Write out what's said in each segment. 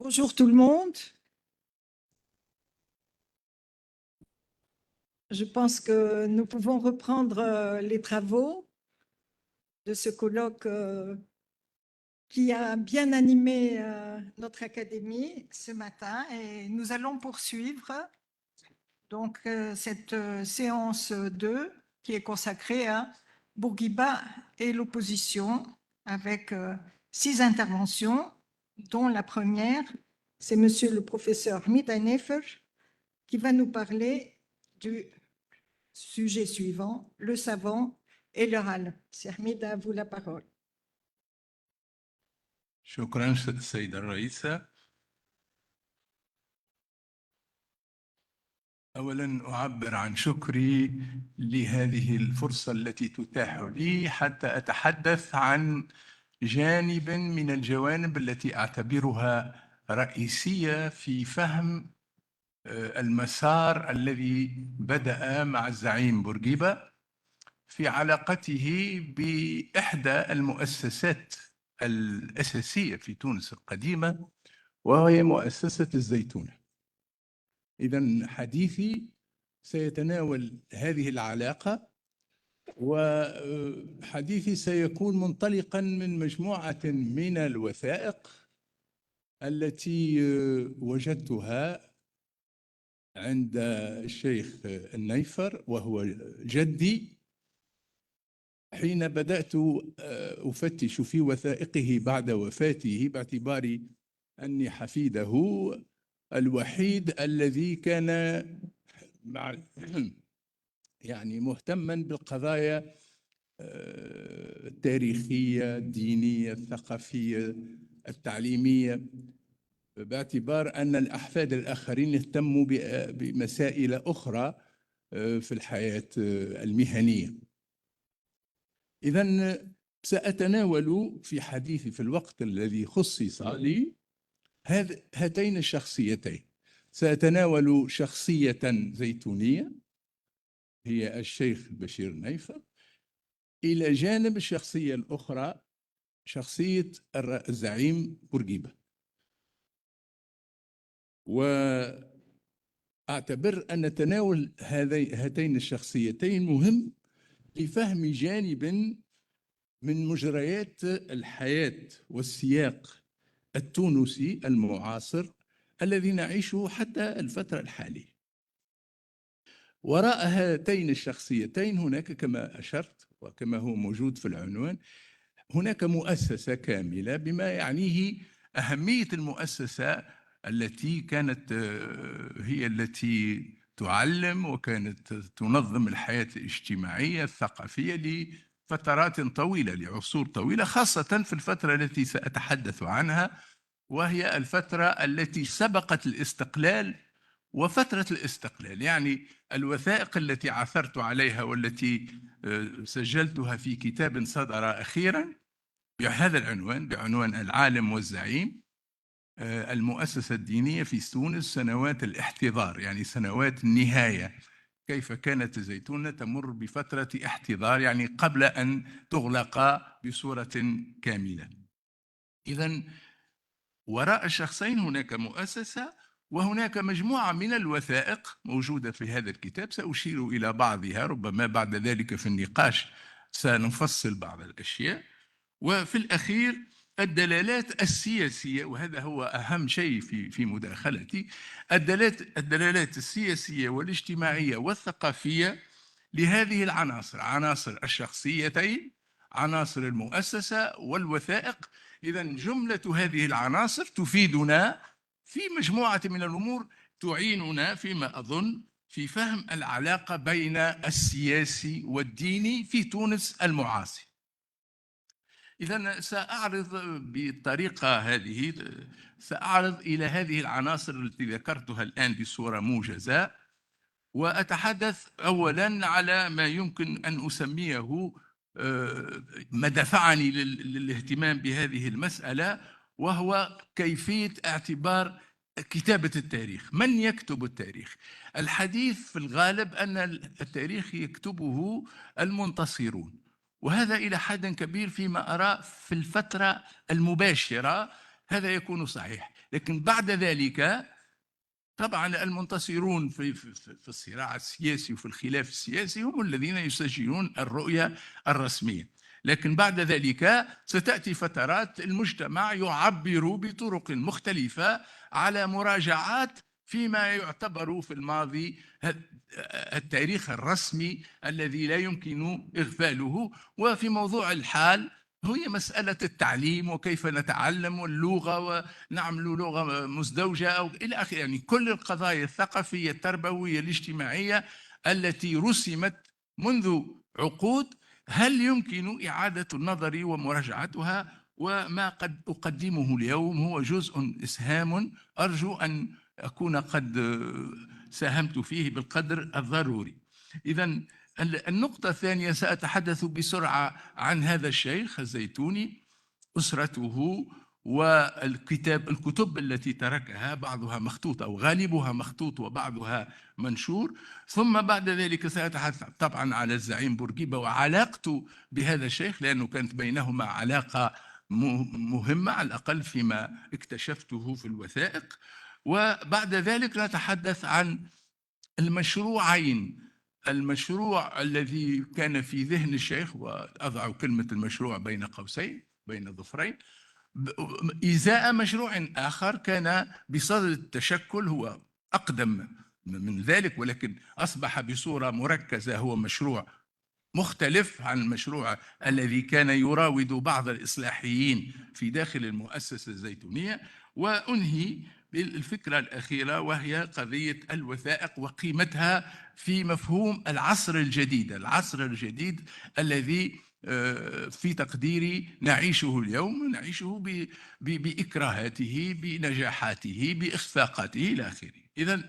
Bonjour tout le monde. Je pense que nous pouvons reprendre les travaux de ce colloque qui a bien animé notre académie ce matin et nous allons poursuivre donc cette séance 2 qui est consacrée à Bourguiba et l'opposition avec 6 interventions dont la première c'est monsieur le professeur Midanefer qui va nous parler du sujet suivant, le savant et l'oral. Sermid, à vous la parole. شكرا سيدة الرئيسة. أولا أعبر عن شكري لهذه الفرصة التي تتاح لي حتى أتحدث عن جانب من الجوانب التي أعتبرها رئيسية في فهم المسار الذي بدأ مع الزعيم بورقيبة في علاقته بإحدى المؤسسات الأساسية في تونس القديمة وهي مؤسسة الزيتونة. إذن حديثي سيتناول هذه العلاقة، وحديثي سيكون منطلقا من مجموعة من الوثائق التي وجدتها عند الشيخ النيفر وهو جدي حين بدأت أفتش في وثائقه بعد وفاته، باعتباري أني حفيده الوحيد الذي كان يعني مهتما بالقضايا التاريخية، الدينية، الثقافية، التعليمية، باعتبار أن الأحفاد الآخرين اهتموا بمسائل أخرى في الحياة المهنية. إذن سأتناول في حديثي في الوقت الذي خصص لي هاتين الشخصيتين. سأتناول شخصية زيتونية هي الشيخ بشير نيفر، إلى جانب الشخصية الأخرى شخصية الزعيم بورقيبة. وأعتبر أن تناول هاتين الشخصيتين مهم لفهم جانب من مجريات الحياة والسياق التونسي المعاصر الذي نعيشه حتى الفترة الحالية. وراء هاتين الشخصيتين هناك، كما أشرت وكما هو موجود في العنوان، هناك مؤسسة كاملة بما يعنيه أهمية المؤسسة التي كانت هي التي تعلم وكانت تنظم الحياة الاجتماعية الثقافية لفترات طويلة، لعصور طويلة، خاصة في الفترة التي سأتحدث عنها، وهي الفترة التي سبقت الاستقلال وفترة الاستقلال. يعني الوثائق التي عثرت عليها والتي سجلتها في كتاب صدر أخيرا بهذا العنوان، بعنوان العالم والزعيم، المؤسسة الدينية في تونس سنوات الاحتضار، يعني سنوات النهاية، كيف كانت الزيتونة تمر بفترة احتضار، يعني قبل أن تغلق بصورة كاملة. إذن وراء الشخصين هناك مؤسسة وهناك مجموعة من الوثائق موجودة في هذا الكتاب، سأشير إلى بعضها، ربما بعد ذلك في النقاش سنفصل بعض الأشياء. وفي الأخير الدلالات السياسية، وهذا هو أهم شيء في مداخلتي، الدلالات السياسية والاجتماعية والثقافية لهذه العناصر، عناصر الشخصيتين، عناصر المؤسسة والوثائق. إذن جملة هذه العناصر تفيدنا في مجموعة من الأمور، تعيننا فيما أظن في فهم العلاقة بين السياسي والديني في تونس المعاصر. إذن سأعرض بالطريقة هذه، سأعرض إلى هذه العناصر التي ذكرتها الآن بصورة موجزة، وأتحدث أولاً على ما يمكن أن أسميه ما دفعني للاهتمام بهذه المسألة، وهو كيفية اعتبار كتابة التاريخ. من يكتب التاريخ؟ الحديث في الغالب أن التاريخ يكتبه المنتصرون، وهذا إلى حد كبير فيما أرى في الفترة المباشرة هذا يكون صحيح. لكن بعد ذلك طبعا المنتصرون في الصراع السياسي وفي الخلاف السياسي هم الذين يسجلون الرؤية الرسمية. لكن بعد ذلك ستأتي فترات المجتمع يعبر بطرق مختلفة على مراجعات فيما يعتبر في الماضي التاريخ الرسمي الذي لا يمكن إغفاله. وفي موضوع الحال هي مسألة التعليم وكيف نتعلم واللغة ونعمل لغة مزدوجة أو إلى آخره، يعني كل القضايا الثقافية التربوية الاجتماعية التي رسمت منذ عقود هل يمكن إعادة النظر ومراجعتها؟ وما قد أقدمه اليوم هو جزء إسهام أرجو أن أكون قد ساهمت فيه بالقدر الضروري. إذن النقطة الثانية سأتحدث بسرعة عن هذا الشيخ الزيتوني، أسرته الكتب التي تركها، بعضها مخطوط أو غالبها مخطوط وبعضها منشور. ثم بعد ذلك سأتحدث طبعا على الزعيم بورقيبة وعلاقته بهذا الشيخ، لأنه كانت بينهما علاقة مهمة على الأقل فيما اكتشفته في الوثائق. وبعد ذلك نتحدث عن المشروعين، المشروع الذي كان في ذهن الشيخ، وأضع كلمة المشروع بين قوسين بين ظفرين، إزاء مشروع آخر كان بصدد التشكل، هو أقدم من ذلك ولكن أصبح بصورة مركزة، هو مشروع مختلف عن المشروع الذي كان يراود بعض الإصلاحيين في داخل المؤسسة الزيتونية. وأنهي بالفكرة الأخيرة وهي قضية الوثائق وقيمتها في مفهوم العصر الجديد، العصر الجديد الذي في تقديري نعيشه اليوم، نعيشه بإكراهاته بنجاحاته بإخفاقاته إلى آخره. إذن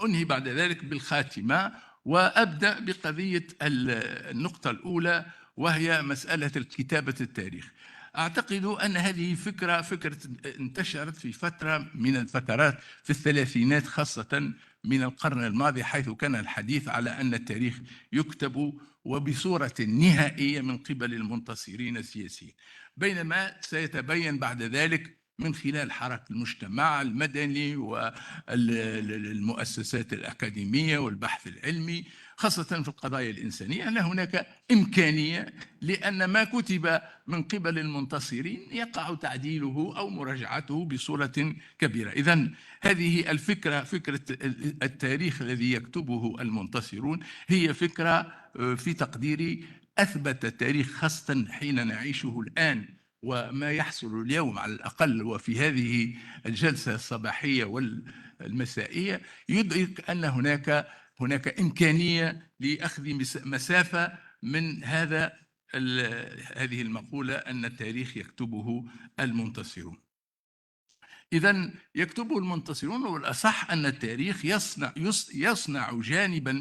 أنهي بعد ذلك بالخاتمة وأبدأ بقضية النقطة الأولى وهي مسألة كتابة التاريخ. أعتقد أن هذه فكرة انتشرت في فترة من الفترات في الثلاثينات خاصة من القرن الماضي، حيث كان الحديث على أن التاريخ يكتب وبصورة نهائية من قبل المنتصرين السياسيين، بينما سيتبين بعد ذلك من خلال حركة المجتمع المدني والمؤسسات الأكاديمية والبحث العلمي خاصة في القضايا الإنسانية أن هناك إمكانية لأن ما كتب من قبل المنتصرين يقع تعديله أو مراجعته بصورة كبيرة. إذن هذه الفكرة، فكرة التاريخ الذي يكتبه المنتصرون، هي فكرة في تقديري أثبت التاريخ خاصة حين نعيشه الآن وما يحصل اليوم على الأقل وفي هذه الجلسة الصباحية والمسائية، يدرك أن هناك إمكانية لأخذ مسافة من هذه المقولة أن التاريخ يكتبه المنتصرون. إذن يكتبه المنتصرون، والأصح أن التاريخ يصنع جانبا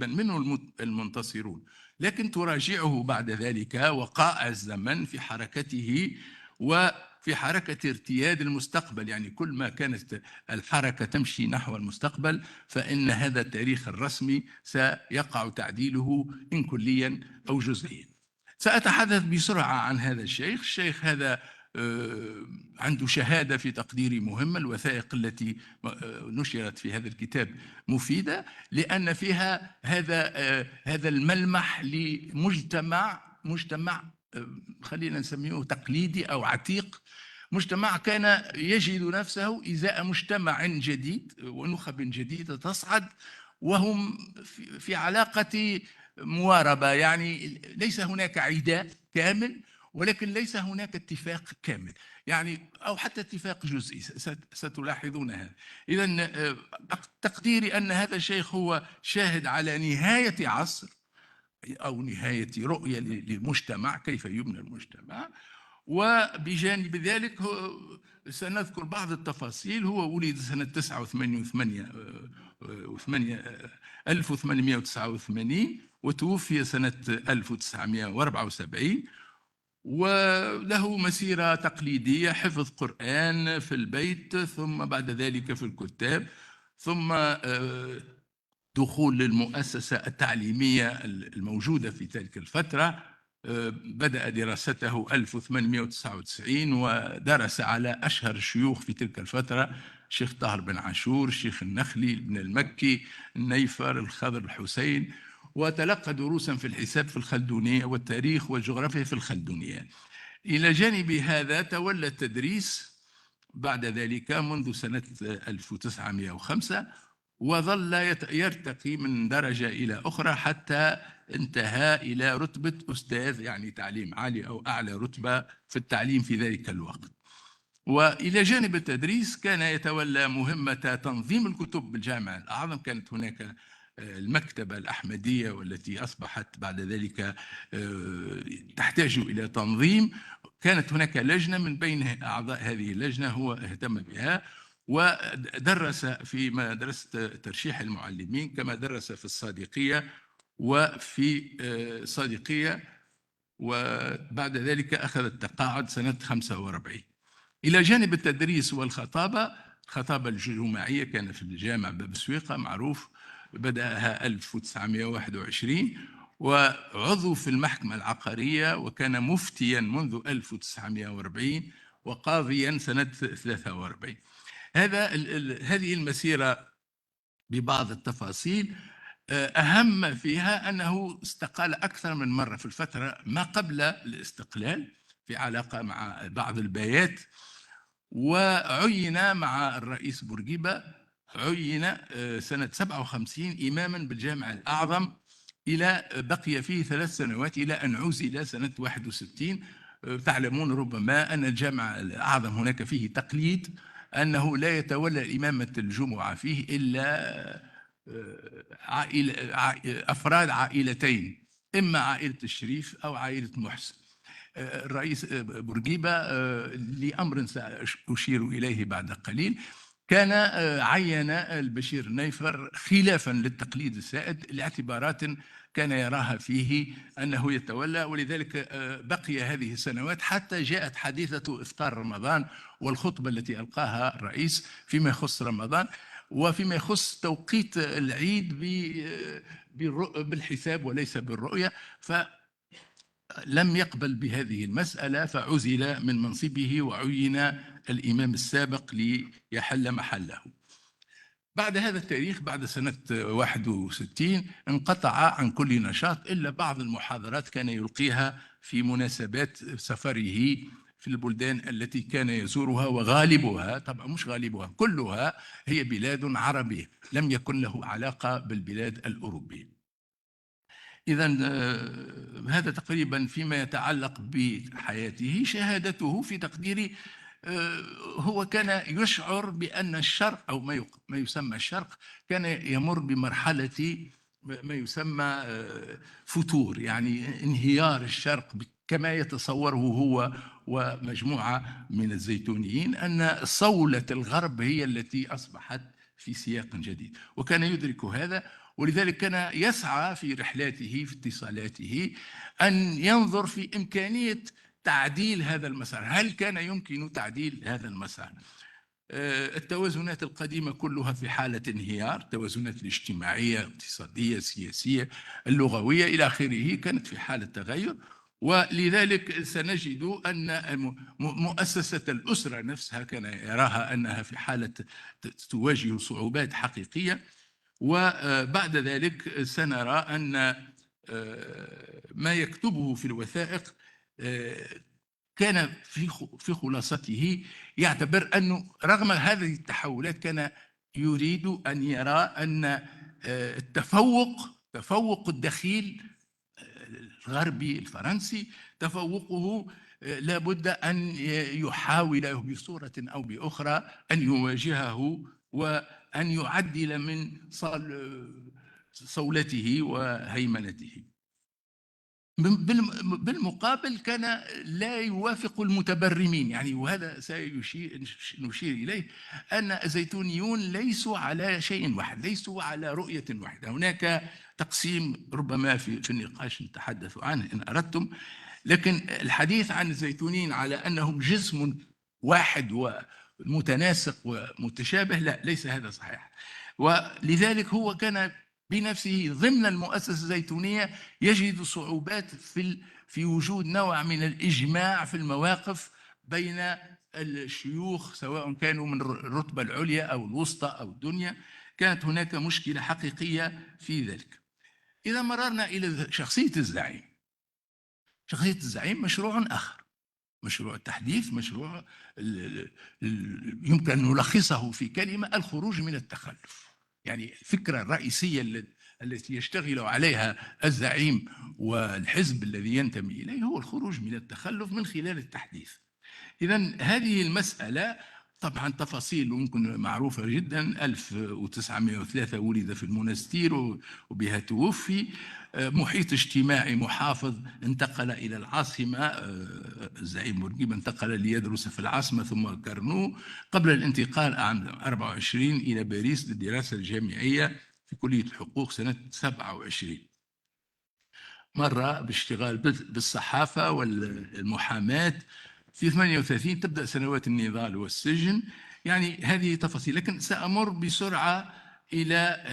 منه المنتصرون، لكن تراجعه بعد ذلك وقائع الزمن في حركته وفي حركة ارتياد المستقبل. يعني كل ما كانت الحركة تمشي نحو المستقبل فإن هذا التاريخ الرسمي سيقع تعديله إن كليا أو جزئيا. سأتحدث بسرعة عن هذا الشيخ. الشيخ هذا عنده شهادة في تقديري مهمة. الوثائق التي نشرت في هذا الكتاب مفيدة لأن فيها هذا الملمح لمجتمع خلينا نسميه تقليدي أو عتيق، مجتمع كان يجد نفسه إزاء مجتمع جديد ونخب جديدة تصعد وهم في علاقة مواربة، يعني ليس هناك عداء كامل ولكن ليس هناك اتفاق كامل، يعني أو حتى اتفاق جزئي ستلاحظون هذا. إذن تقديري أن هذا الشيخ هو شاهد على نهاية عصر أو نهاية رؤية للمجتمع، كيف يبنى المجتمع. وبجانب ذلك سنذكر بعض التفاصيل. هو ولد سنة 1889 وتوفي سنة 1974، وله مسيرة تقليدية: حفظ قرآن في البيت، ثم بعد ذلك في الكتاب، ثم دخول للمؤسسة التعليمية الموجودة في تلك الفترة بدأ دراسته 1899 ودرس على أشهر الشيوخ في تلك الفترة: الشيخ طاهر بن عاشور، الشيخ النخلي بن المكي، النيفر، الخضر الحسين، وتلقى دروسا في الحساب في الخلدونية والتاريخ والجغرافيا في الخلدونية. إلى جانب هذا تولى التدريس بعد ذلك منذ سنة 1905، وظل يرتقي من درجة إلى أخرى حتى انتهى إلى رتبة أستاذ، يعني تعليم عالي أو أعلى رتبة في التعليم في ذلك الوقت. وإلى جانب التدريس كان يتولى مهمة تنظيم الكتب بالجامع الأعظم. كانت هناك المكتبة الأحمدية والتي أصبحت بعد ذلك تحتاج إلى تنظيم. كانت هناك لجنة، من بين أعضاء هذه اللجنة هو اهتم بها، ودرس في مدرسة ترشيح المعلمين، كما درس في الصادقية وفي صادقية، وبعد ذلك أخذ التقاعد سنة 45. إلى جانب التدريس والخطابة، الخطابة الجماعية كان في الجامع باب سويقة معروف، بدأها 1921، وعضو في المحكمة العقارية، وكان مفتيا منذ 1940 وقاضيا سنة 43. هذه المسيرة ببعض التفاصيل، أهم فيها أنه استقال أكثر من مرة في الفترة ما قبل الاستقلال في علاقة مع بعض البيات، وعين مع الرئيس بورقيبة، عين سنة 57 إماما بالجامع الأعظم، إلى بقي فيه 3 سنوات إلى أن عزل سنة 61. تعلمون ربما أن الجامع الأعظم هناك فيه تقليد أنه لا يتولى إمامة الجمعة فيه إلا أفراد عائلتين، إما عائلة الشريف أو عائلة محسن. الرئيس بورقيبة لأمر سأشير إليه بعد قليل كان عين البشير نيفر خلافا للتقليد السائد لاعتبارات كان يراها فيه أنه يتولى، ولذلك بقي هذه السنوات حتى جاءت حادثة إفطار رمضان والخطبة التي ألقاها الرئيس فيما يخص رمضان وفيما يخص توقيت العيد بالحساب وليس بالرؤية، فلم يقبل بهذه المسألة فعزل من منصبه وعين الإمام السابق ليحل محله. بعد هذا التاريخ، بعد سنة 61، انقطع عن كل نشاط إلا بعض المحاضرات كان يلقيها في مناسبات سفره في البلدان التي كان يزورها، وغالبها، طبعا مش غالبها، كلها هي بلاد عربية، لم يكن له علاقة بالبلاد الأوروبية. إذا هذا تقريبا فيما يتعلق بحياته. شهادته في تقديري هو كان يشعر بأن الشرق أو ما يسمى الشرق كان يمر بمرحلة ما يسمى فتور، يعني انهيار الشرق كما يتصوره هو ومجموعة من الزيتونيين، أن صولة الغرب هي التي أصبحت في سياق جديد، وكان يدرك هذا. ولذلك كان يسعى في رحلاته في اتصالاته أن ينظر في إمكانية تعديل هذا المسار. هل كان يمكن تعديل هذا المسار؟ التوازنات القديمة كلها في حالة انهيار، التوازنات الاجتماعية، الاقتصادية، السياسية، اللغوية إلى آخره كانت في حالة تغير. ولذلك سنجد أن مؤسسة الأسرة نفسها كان يراها أنها في حالة تواجه صعوبات حقيقية. وبعد ذلك سنرى أن ما يكتبه في الوثائق كان في خلاصته يعتبر أنه رغم هذه التحولات كان يريد أن يرى أن تفوق الدخيل الغربي الفرنسي، تفوقه لابد أن يحاول بصورة أو بأخرى أن يواجهه وأن يعدل من صولته وهيمنته. بالمقابل كان لا يوافق المتبرمين، يعني وهذا سنشير إليه أن الزيتونيون ليسوا على شيء واحد، ليسوا على رؤية واحدة. هناك تقسيم ربما في النقاش نتحدث عنه إن أردتم، لكن الحديث عن الزيتونيين على أنهم جسم واحد ومتناسق ومتشابه، لا، ليس هذا صحيح. ولذلك هو كان بنفسه ضمن المؤسسة الزيتونية يجد صعوبات في وجود نوع من الإجماع في المواقف بين الشيوخ، سواء كانوا من الرتبة العليا أو الوسطى أو الدنيا. كانت هناك مشكلة حقيقية في ذلك. إذا مررنا إلى شخصية الزعيم، شخصية الزعيم مشروع آخر، مشروع التحديث، مشروع يمكن أن نلخصه في كلمة: الخروج من التخلف. يعني الفكرة الرئيسية التي يشتغل عليها الزعيم والحزب الذي ينتمي إليه هو الخروج من التخلف من خلال التحديث. إذن هذه المسألة طبعا تفاصيل ممكن معروفة جدا. 1903 ولد في المونستير وبها توفي. محيط اجتماعي محافظ، انتقل إلى العاصمة. الزعيم بورقيبة انتقل ليدرس في العاصمة ثم كرنو، قبل الانتقال عام 24 إلى باريس للدراسة الجامعية في كلية الحقوق سنة 27. مر باشتغال بالصحافة والمحاماة. في 38 تبدأ سنوات النضال والسجن. يعني هذه تفاصيل، لكن سأمر بسرعة إلى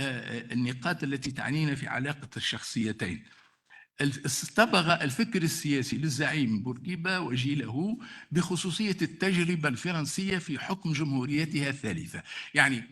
النقاط التي تعنينا في علاقة الشخصيتين. اصطبغ الفكر السياسي للزعيم بورقيبة وجيله بخصوصية التجربة الفرنسية في حكم جمهوريتها الثالثة. يعني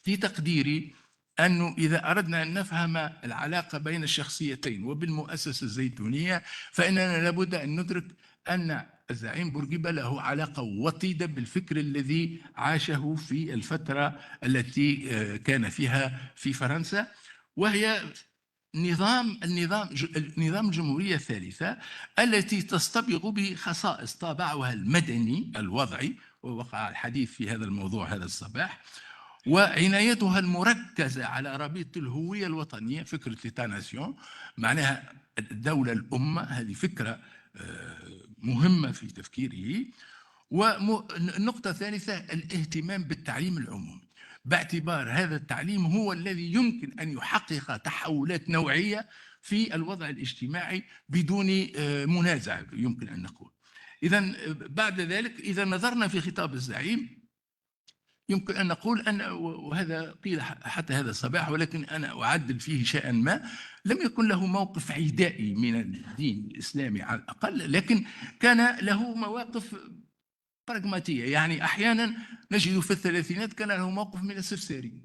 في تقديري أنه إذا أردنا أن نفهم العلاقة بين الشخصيتين وبالمؤسسة الزيتونية، فإننا لابد أن ندرك أن الزعيم بورقيبة له علاقة وطيدة بالفكر الذي عاشه في الفترة التي كان فيها في فرنسا، وهي نظام الجمهورية الثالثة التي تصطبغ بخصائص طابعها المدني الوضعي، ووقع الحديث في هذا الموضوع هذا الصباح، وعنايتها المركزة على ربيط الهوية الوطنية، فكرة ليتا-ناسيون، معناها الدولة الأمة. هذه فكرة مهمة في تفكيره. والنقطة الثالثة الاهتمام بالتعليم العمومي، باعتبار هذا التعليم هو الذي يمكن أن يحقق تحولات نوعية في الوضع الاجتماعي بدون منازع، يمكن أن نقول. إذن بعد ذلك إذا نظرنا في خطاب الزعيم، يمكن أن نقول أن، وهذا قيل حتى هذا الصباح ولكن أنا أعدل فيه شيئا ما، لم يكن له موقف عدائي من الدين الإسلامي على الأقل، لكن كان له مواقف براغماتية. يعني أحيانا نجد في الثلاثينات كان له موقف من السفساري،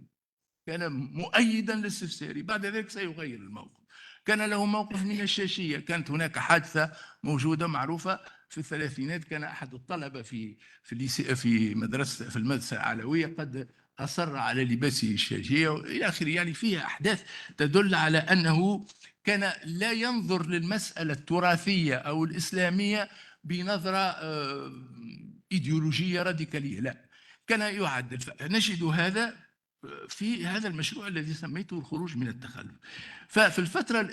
كان مؤيدا للسفساري، بعد ذلك سيغير الموقف. كان له موقف من الشاشية، كانت هناك حادثة موجودة معروفة في الثلاثينات، كان أحد الطلبة في المدرسة العلوية قد أصر على لباسه الشاشية إلى آخره. يعني فيها أحداث تدل على أنه كان لا ينظر للمسألة التراثية أو الإسلامية بنظرة إيديولوجية راديكالية، لا، كان يعدل. نجد هذا في هذا المشروع الذي سميته الخروج من التخلف. ففي الفترة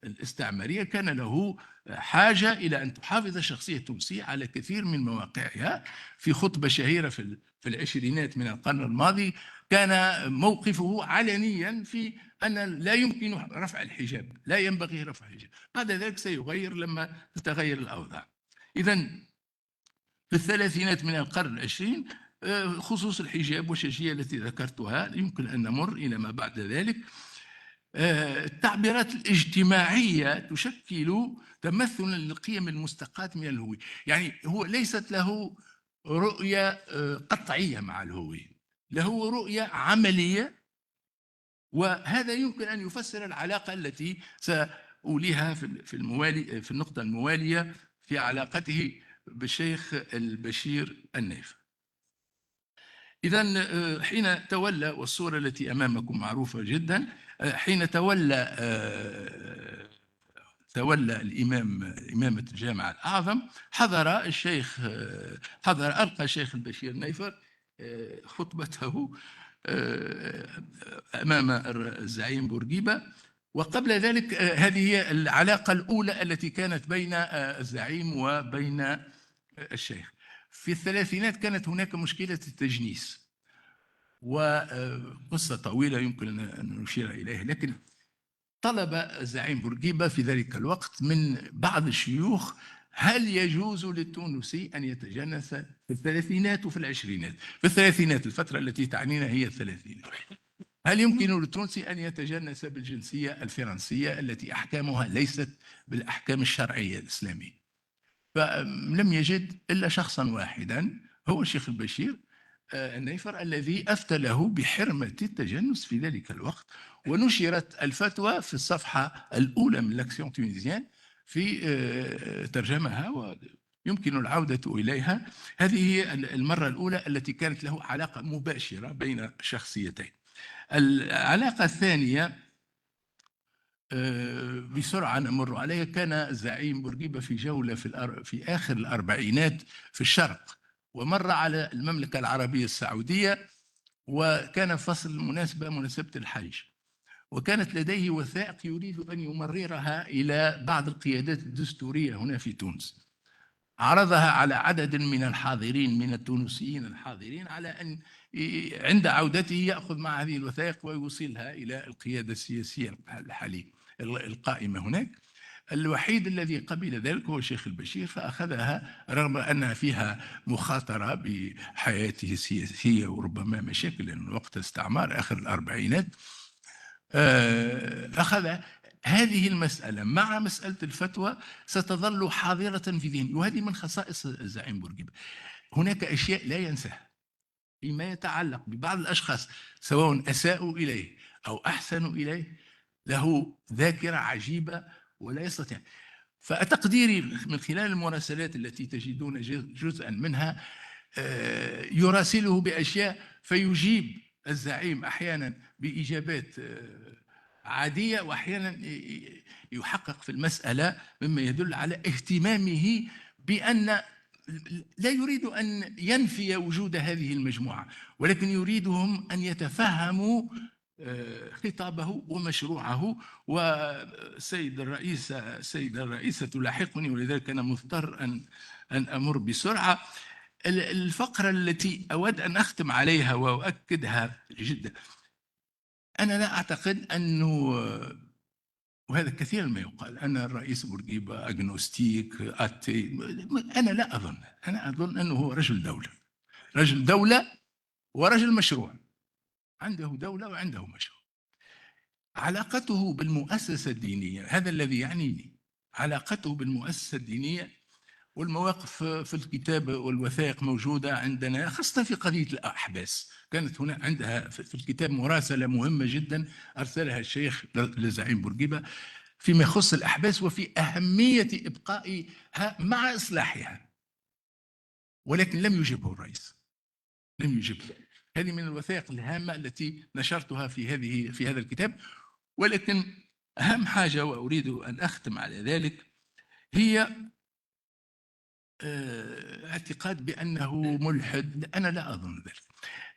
الاستعمارية كان له حاجة إلى أن تحافظ الشخصية التونسية على كثير من مواقعها. في خطبة شهيرة في العشرينات من القرن الماضي كان موقفه علنيا في أن لا يمكن رفع الحجاب، لا ينبغي رفع الحجاب. بعد ذلك سيغير لما تتغير الأوضاع. إذن في الثلاثينات من القرن العشرين خصوص الحجاب والشاشية التي ذكرتها، يمكن أن نمر إلى ما بعد ذلك. التعبيرات الاجتماعية تشكل تمثلا للقيم المستقاة من الهوية. يعني هو ليست له رؤية قطعية مع الهوية، له رؤية عملية، وهذا يمكن أن يفسر العلاقة التي سأوليها في النقطة الموالية في علاقته بالشيخ البشير النيف. إذن حين تولى، والصورة التي أمامكم معروفة جدا، حين تولى إمامة الجامع الأعظم، ألقى الشيخ البشير النيفر خطبته أمام الزعيم بورقيبة. وقبل ذلك هذه هي العلاقة الأولى التي كانت بين الزعيم وبين الشيخ. في الثلاثينات كانت هناك مشكلة التجنيس، وقصة طويلة يمكن أن نشير إليها، لكن طلب الزعيم بورقيبة في ذلك الوقت من بعض الشيوخ: هل يجوز للتونسي أن يتجنس في الثلاثينات وفي العشرينات؟ في الثلاثينات، الفترة التي تعنينا هي الثلاثينات. هل يمكن للتونسي أن يتجنس بالجنسية الفرنسية التي أحكامها ليست بالأحكام الشرعية الإسلامية؟ فلم يجد إلا شخصا واحدا، هو الشيخ البشير النيفر، الذي أفتى له بحرمة التجنس في ذلك الوقت. ونشرت الفتوى في الصفحة الأولى من لاكسيون تونيزيان، في ترجمها ويمكن العودة إليها. هذه هي المرة الأولى التي كانت له علاقة مباشرة بين الشخصيتين. العلاقة الثانية بسرعة نمر عليها. كان زعيم بورقيبة في جولة في آخر الأربعينات في الشرق، ومر على المملكة العربية السعودية، وكان فصل مناسبة الحج، وكانت لديه وثائق يريد أن يمررها إلى بعض القيادات الدستورية هنا في تونس. عرضها على عدد من الحاضرين، من التونسيين الحاضرين، على أن عند عودته يأخذ مع هذه الوثائق ويوصلها إلى القيادة السياسية الحالية القائمة هناك. الوحيد الذي قبل ذلك هو الشيخ البشير، فأخذها رغم أنها فيها مخاطرة بحياته السياسية وربما مشاكل، لأنه وقت استعمار آخر الأربعينات. أخذ هذه المسألة مع مسألة الفتوى ستظل حاضرة في ذهنه، وهذه من خصائص الزعيم بورقيبة. هناك أشياء لا ينساها فيما يتعلق ببعض الأشخاص، سواء أساءوا إليه أو أحسنوا إليه، له ذاكرة عجيبة ولا يستطيع. فتقديري من خلال المراسلات التي تجدون جزءا منها، يراسله بأشياء فيجيب الزعيم أحيانا بإجابات عادية، وأحيانا يحقق في المسألة، مما يدل على اهتمامه بأن لا يريد أن ينفي وجود هذه المجموعة، ولكن يريدهم أن يتفهموا خطابه ومشروعه. والسيد الرئيسة تلاحقني، ولذلك أنا مضطر أن أمر بسرعة. الفقرة التي أود أن أختم عليها وأؤكدها جدا، أنا لا أعتقد أنه، وهذا كثيرا ما يقال، أن الرئيس بورقيبة أغنوستيك أتي. أنا لا أظن، أنا أظن أنه هو رجل دولة ورجل مشروع، عنده دولة وعنده مشروع. علاقته بالمؤسسة الدينية، هذا الذي يعنيني، علاقته بالمؤسسة الدينية. والمواقف في الكتاب والوثائق موجودة عندنا، خاصة في قضية الأحباس. كانت هنا عندها في الكتاب مراسلة مهمة جدا أرسلها الشيخ لزعيم بورقيبة فيما يخص الأحباس، وفي أهمية إبقائها مع إصلاحها، ولكن لم يجبه الرئيس، لم يجبه. هذه من الوثائق الهامة التي نشرتها في هذا الكتاب. ولكن أهم حاجة وأريد أن أختم على ذلك هي اعتقاد بأنه ملحد. أنا لا أظن ذلك.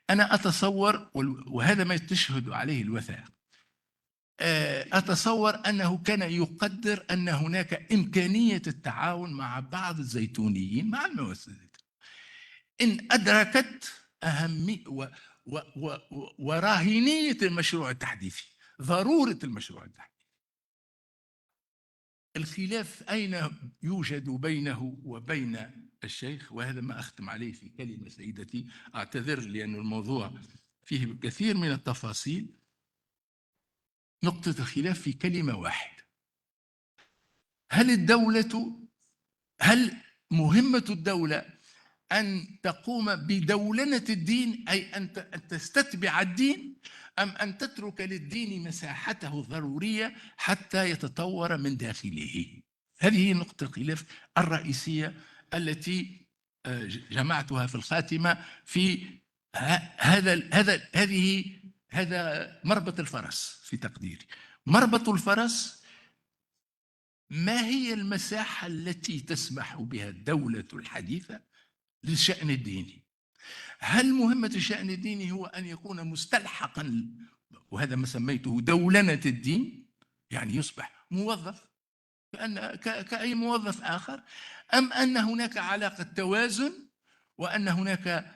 أنا أتصور، وهذا ما تشهد عليه الوثائق، أتصور أنه كان يقدر أن هناك إمكانية التعاون مع بعض الزيتونيين مع المؤسسات، إن أدركت أهمية وراهنية المشروع التحديثي، ضرورة المشروع التحديثي. الخلاف أين يوجد بينه وبين الشيخ؟ وهذا ما أختم عليه في كلمة سيدتي، أعتذر لأن الموضوع فيه كثير من التفاصيل. نقطة الخلاف في كلمة واحدة: هل مهمة الدولة أن تقوم بدولنة الدين، أي أن تستتبع الدين، أم أن تترك للدين مساحته الضرورية حتى يتطور من داخله؟ هذه نقطة الخلاف الرئيسية التي جمعتها في الخاتمة في هذا مربط الفرس في تقديري. مربط الفرس: ما هي المساحة التي تسمح بها الدولة الحديثة للشأن الديني؟ هل مهمة الشأن الديني هو أن يكون مستلحقا، وهذا ما سميته دولنة الدين، يعني يصبح موظف كأي موظف آخر، أم أن هناك علاقة توازن، وأن هناك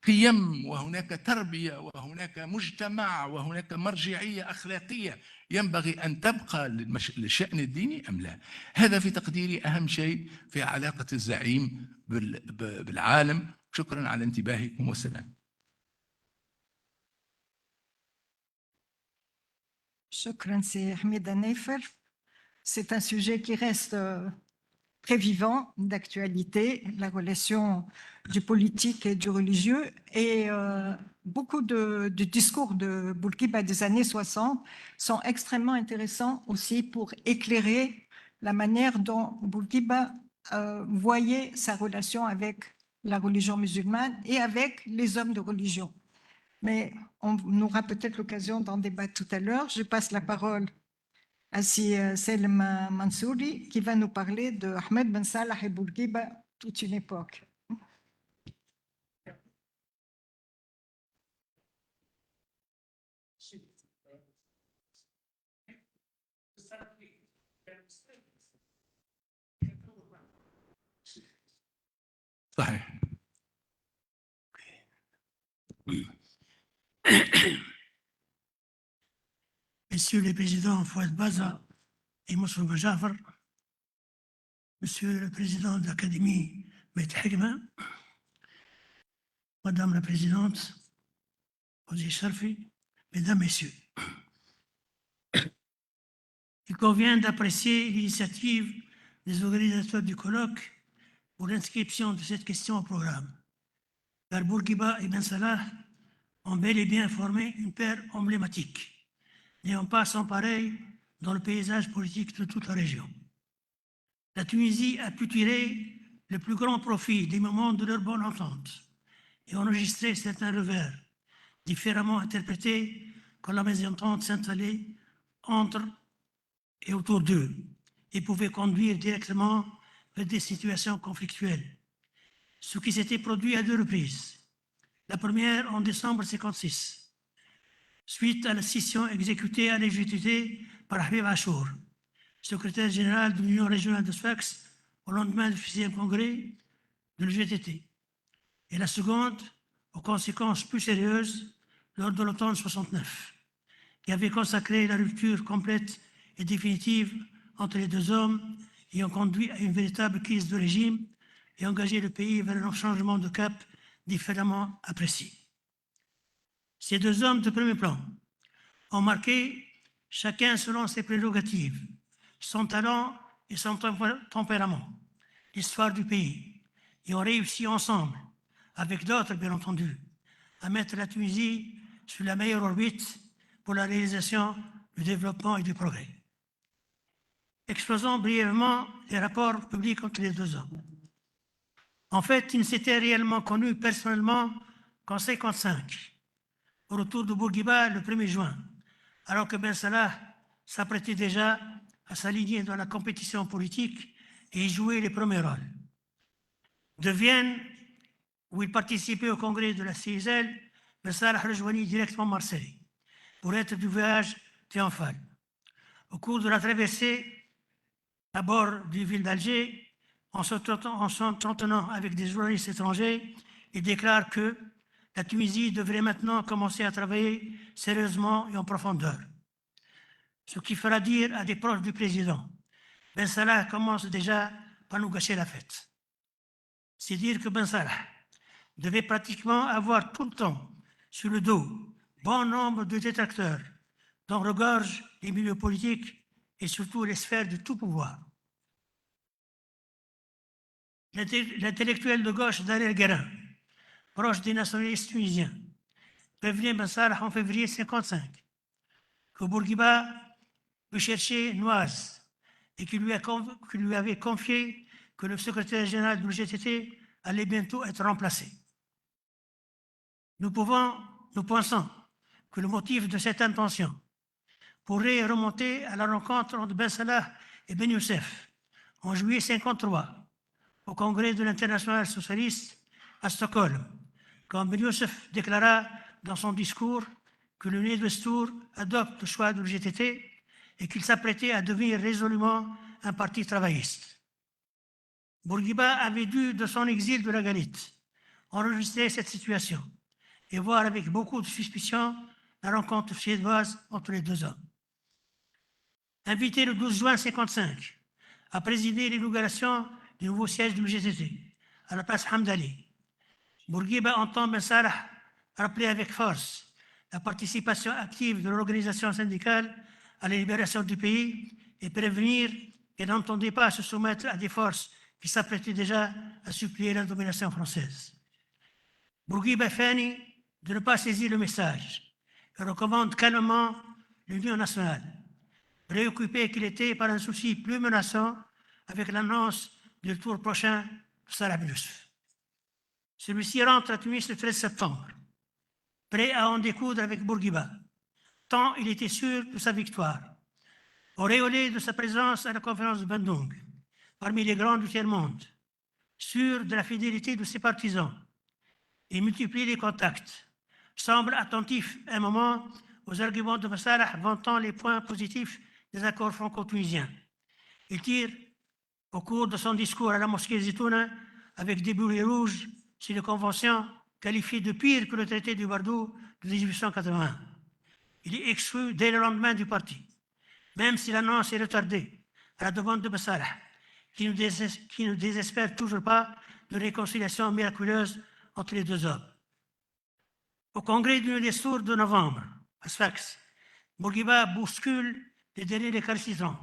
قيم وهناك تربية وهناك مجتمع وهناك مرجعية أخلاقية ينبغي أن تبقى للشأن الديني أم لا؟ هذا في تقديري أهم شيء في علاقة الزعيم بالعالم. شكرا على انتباهكم، والسلام. Shukran, c'est Hamida Neifer. C'est un sujet qui reste très vivant, d'actualité, la relation du politique et du religieux. Et beaucoup de discours de Bourguiba des années 60 sont extrêmement intéressants aussi pour éclairer la manière dont Bourguiba voyait sa relation avec la religion musulmane et avec les hommes de religion. Mais on aura peut-être l'occasion d'en débattre tout à l'heure. Je passe la parole à Selma Mansouri qui va nous parler de Ahmed Ben Salah et Bourguiba, toute une époque. صحيح. Messieurs les présidents Fouad Baza et Moussa Jafar, Monsieur le président de l'Académie Beit Hikma, Madame la présidente Ozi Sharfi, Mesdames, Messieurs, il convient d'apprécier l'initiative des organisateurs du colloque pour l'inscription de cette question au programme, car Bourguiba et Ben Salah ont bel et bien formé une paire emblématique, n'ayant pas son pareil dans le paysage politique de toute la région. La Tunisie a pu tirer le plus grand profit des moments de leur bonne entente et enregistrer certains revers, différemment interprétés quand la mésentente s'installait entre et autour d'eux et pouvait conduire directement vers des situations conflictuelles. Ce qui s'était produit à deux reprises. La première en décembre 1956, suite à la scission exécutée à l'UGTT par Habib Achour, secrétaire général de l'Union régionale de Sfax, au lendemain du 6e congrès de l'UGTT. Et la seconde, aux conséquences plus sérieuses, lors de l'automne 69, qui avait consacré la rupture complète et définitive entre les deux hommes ayant conduit à une véritable crise de régime et engagé le pays vers un changement de cap différemment apprécié. Ces deux hommes de premier plan ont marqué, chacun selon ses prérogatives, son talent et son tempérament, l'histoire du pays, et ont réussi ensemble, avec d'autres bien entendu, à mettre la Tunisie sur la meilleure orbite pour la réalisation du développement et du progrès. Exposons brièvement les rapports publics entre les deux hommes. En fait, ils ne s'étaient réellement connus personnellement qu'en 1955, au retour de Bourguiba le 1er juin, alors que Ben Salah s'apprêtait déjà à s'aligner dans la compétition politique et y jouer les premiers rôles. De Vienne, où il participait au congrès de la CISL, Ben Salah rejoignit directement Marseille pour être du voyage triomphal. Au cours de la traversée, à bord d'une ville d'Alger, en s'entretenant avec des journalistes étrangers, il déclare que la Tunisie devrait maintenant commencer à travailler sérieusement et en profondeur. Ce qui fera dire à des proches du président, Ben Salah commence déjà par nous gâcher la fête. C'est dire que Ben Salah devait pratiquement avoir tout le temps sur le dos bon nombre de détracteurs dont regorgent les milieux politiques et surtout les sphères de tout pouvoir. L'intellectuel de gauche Daryl Guérin, proche des nationalistes tunisiens, prévenait Ben Salah en février 1955 que Bourguiba le cherchait Noise et qu'il lui avait confié que le secrétaire général de l'UGTT allait bientôt être remplacé. Nous pensons que le motif de cette intention pourrait remonter à la rencontre entre Ben Salah et Ben Youssef en juillet 1953 au congrès de l'Internationale socialiste à Stockholm, quand Ben Youssef déclara dans son discours que le Nez-Destour adopte le choix de l'UGTT et qu'il s'apprêtait à devenir résolument un parti travailliste. Bourguiba avait dû, de son exil de la Galite, enregistrer cette situation et voir avec beaucoup de suspicion la rencontre suédoise entre les deux hommes. Invité le 12 juin 1955 à présider l'inauguration du nouveau siège de l'UGTT à la place Hamdali, Bourguiba entend Ben Salah rappeler avec force la participation active de l'organisation syndicale à la libération du pays et prévenir qu'elle n'entendait pas se soumettre à des forces qui s'apprêtaient déjà à supplier la domination française. Bourguiba Fani de ne pas saisir le message et recommande calmement l'Union nationale, préoccupé qu'il était par un souci plus menaçant avec l'annonce du tour prochain de Salah bin Youssef. Celui-ci rentre à Tunis le 13 septembre, prêt à en découdre avec Bourguiba, tant il était sûr de sa victoire. Auréolé de sa présence à la conférence de Bandung, parmi les grands du tiers-monde, sûr de la fidélité de ses partisans, et multiplie les contacts, semble attentif un moment aux arguments de Massalah vantant les points positifs des accords franco-tunisiens. Il tire, au cours de son discours à la mosquée Zitouna, avec des boulets rouges sur les conventions qualifiées de pire que le traité du Bardo de 1881. Il est exclu dès le lendemain du parti, même si l'annonce est retardée à la demande de Massalah, qui ne désespère toujours pas de réconciliation miraculeuse entre les deux hommes. Au congrès du des sourds de novembre, à Sfax, Bourguiba bouscule les derniers récalcitrants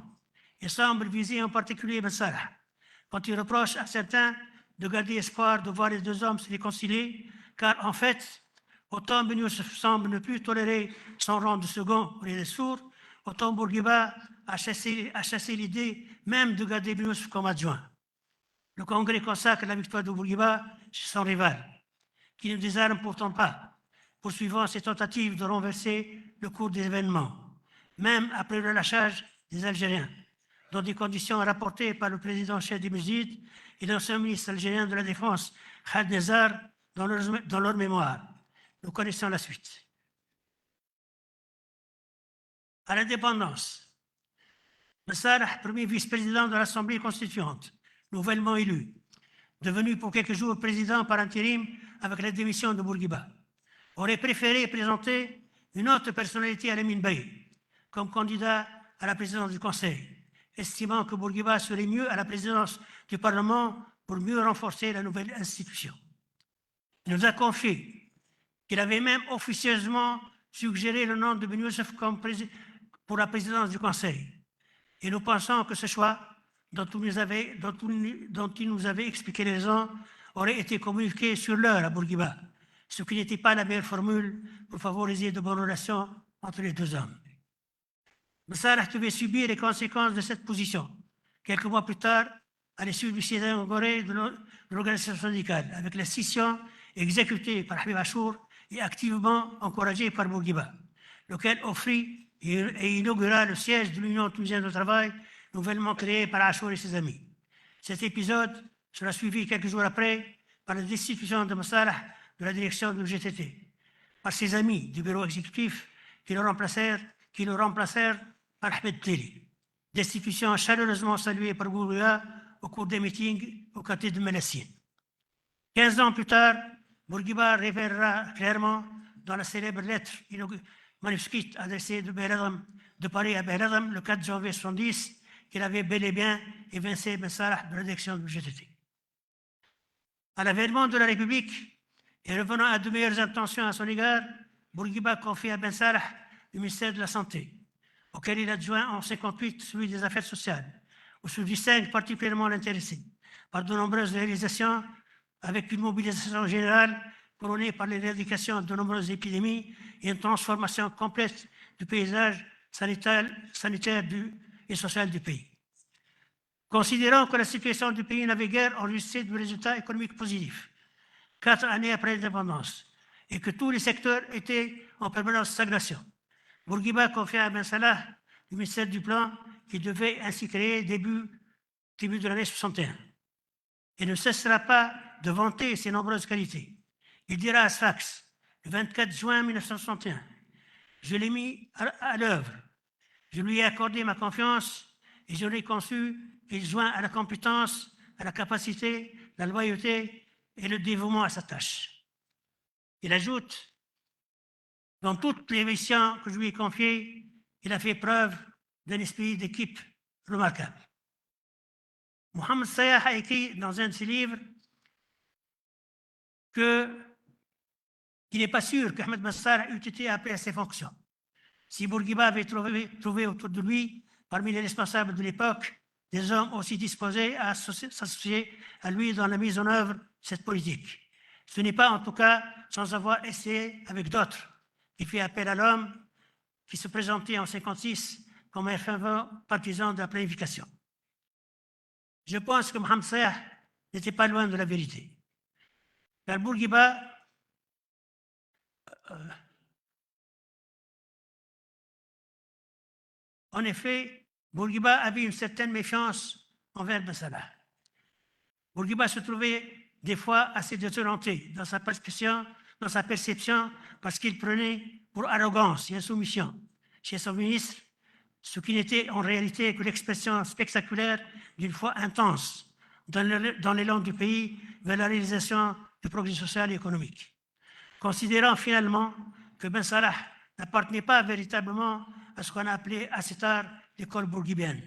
et semble viser en particulier Massalah, quand il reproche à certains de garder espoir de voir les deux hommes se réconcilier, car en fait, autant Ben Youssef semble ne plus tolérer son rang de second pour les sourds, autant Bourguiba a chassé l'idée même de garder Ben Youssef comme adjoint. Le Congrès consacre la victoire de Bourguiba chez son rival, qui ne désarme pourtant pas, poursuivant ses tentatives de renverser le cours des événements, même après le lâchage des Algériens, dans des conditions rapportées par le président Cheikh Bouzid et l'ancien ministre algérien de la Défense, Khaled Nezar, dans leur mémoire. Nous connaissons la suite. À l'indépendance, Massalah, premier vice-président de l'Assemblée constituante, nouvellement élu, devenu pour quelques jours président par intérim avec la démission de Bourguiba, aurait préféré présenter une autre personnalité à Lamine Bey comme candidat à la présidence du Conseil, estimant que Bourguiba serait mieux à la présidence du Parlement pour mieux renforcer la nouvelle institution. Il nous a confié qu'il avait même officieusement suggéré le nom de Ben Youssef pour la présidence du Conseil. Et nous pensons que ce choix, dont il nous avait expliqué les raisons, aurait été communiqué sur l'heure à Bourguiba, ce qui n'était pas la meilleure formule pour favoriser de bonnes relations entre les deux hommes. Massalah devait subir les conséquences de cette position, quelques mois plus tard, à l'issue du siège inauguré de l'organisation syndicale, avec la scission exécutée par Habib Achour et activement encouragée par Bourguiba, lequel offrit et inaugura le siège de l'Union tunisienne du travail, nouvellement créé par Achour et ses amis. Cet épisode sera suivi quelques jours après par la destitution de Massalah de la direction du GTT, par ses amis du bureau exécutif qui le remplacèrent par Ahmed Teli. Destitution chaleureusement saluée par Bourguiba au cours des meetings au quartier de Mélassine. 15 ans plus tard, Bourguiba révélera clairement dans la célèbre lettre manuscrite adressée de Paris à Belhadam le 4 janvier 1970 qu'il avait bel et bien évincé Massalah de la direction du GTT. À l'avènement de la République et revenant à de meilleures intentions à son égard, Bourguiba confie à Ben Salah le ministère de la Santé, auquel il adjoint en 1958 celui des Affaires sociales, où se distingue particulièrement l'intéressé par de nombreuses réalisations avec une mobilisation générale couronnée par l'éradication de nombreuses épidémies et une transformation complète du paysage sanitaire et social du pays. Considérant que la situation du pays n'avait guère enregistré de résultats économiques positifs, 4 années après l'indépendance, et que tous les secteurs étaient en permanente stagnation, Bourguiba confia à Ben Salah le ministère du Plan qui devait ainsi créer début de l'année 61. Il ne cessera pas de vanter ses nombreuses qualités. Il dira à Sfax, le 24 juin 1961, « Je l'ai mis à l'œuvre, je lui ai accordé ma confiance et je l'ai conçu qu'il joint à la compétence, à la capacité, la loyauté et le dévouement à sa tâche. » Il ajoute, « Dans toutes les missions que je lui ai confiées, il a fait preuve d'un esprit d'équipe remarquable. » Mohamed Sayah a écrit dans un de ses livres qu'il n'est pas sûr qu'Ahmed Massalah eût été appelé à ses fonctions Si Bourguiba avait trouvé autour de lui, parmi les responsables de l'époque, des hommes aussi disposés à s'associer à lui dans la mise en œuvre de cette politique. Ce n'est pas en tout cas sans avoir essayé avec d'autres qui fait appel à l'homme qui se présentait en 1956 comme un fervent partisan de la planification. Je pense que Mohamed Sayah n'était pas loin de la vérité. Car Bourguiba en effet, Bourguiba avait une certaine méfiance envers Ben Salah. Bourguiba se trouvait des fois assez désorienté dans sa perception parce qu'il prenait pour arrogance et insoumission chez son ministre ce qui n'était en réalité que l'expression spectaculaire d'une foi intense dans l'élan du pays vers la réalisation du progrès social et économique. Considérant finalement que Ben Salah n'appartenait pas véritablement à ce qu'on a appelé à cet art l'école bourguibienne,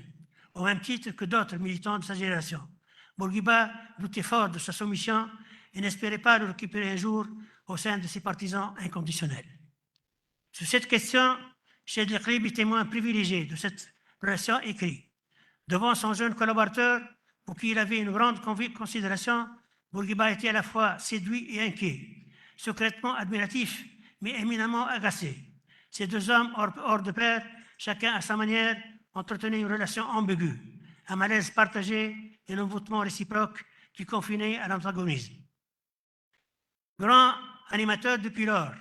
au même titre que d'autres militants de sa génération. Bourguiba doutait fort de sa soumission et n'espérait pas le récupérer un jour au sein de ses partisans inconditionnels. Sur cette question, Cheikh El-Khrib est témoin privilégié de cette relation écrite. Devant son jeune collaborateur, pour qui il avait une grande considération, Bourguiba était à la fois séduit et inquiet, secrètement admiratif, mais éminemment agacé. Ces deux hommes hors de pair, chacun à sa manière, entretenaient une relation ambiguë, un malaise partagé et un envoûtement réciproque qui confinait à l'antagonisme. Grand animateur depuis lors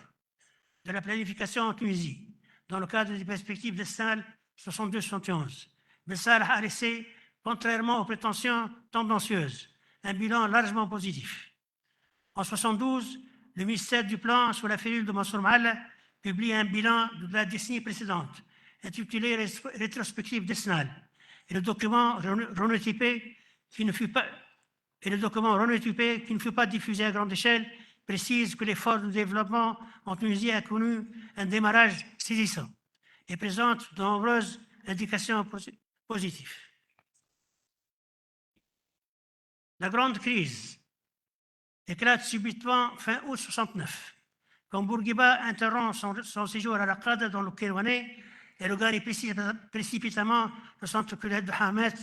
de la planification en Tunisie, dans le cadre des perspectives d'Estal 62-71, Ben Salah a laissé, contrairement aux prétentions tendancieuses, un bilan largement positif. En 1972, le ministère du Plan, sous la férule de Mansour Ma'alla, publie un bilan de la décennie précédente, intitulé Rétrospective décennale, et le document renotypé qui ne fut pas diffusé à grande échelle précise que l'effort de développement en Tunisie a connu un démarrage saisissant et présente de nombreuses indications positives. La grande crise éclate subitement fin août 69, quand Bourguiba interrompt son séjour à la Qada dans le Kérouanais et regagne précipitamment le centre culturel de Hamet,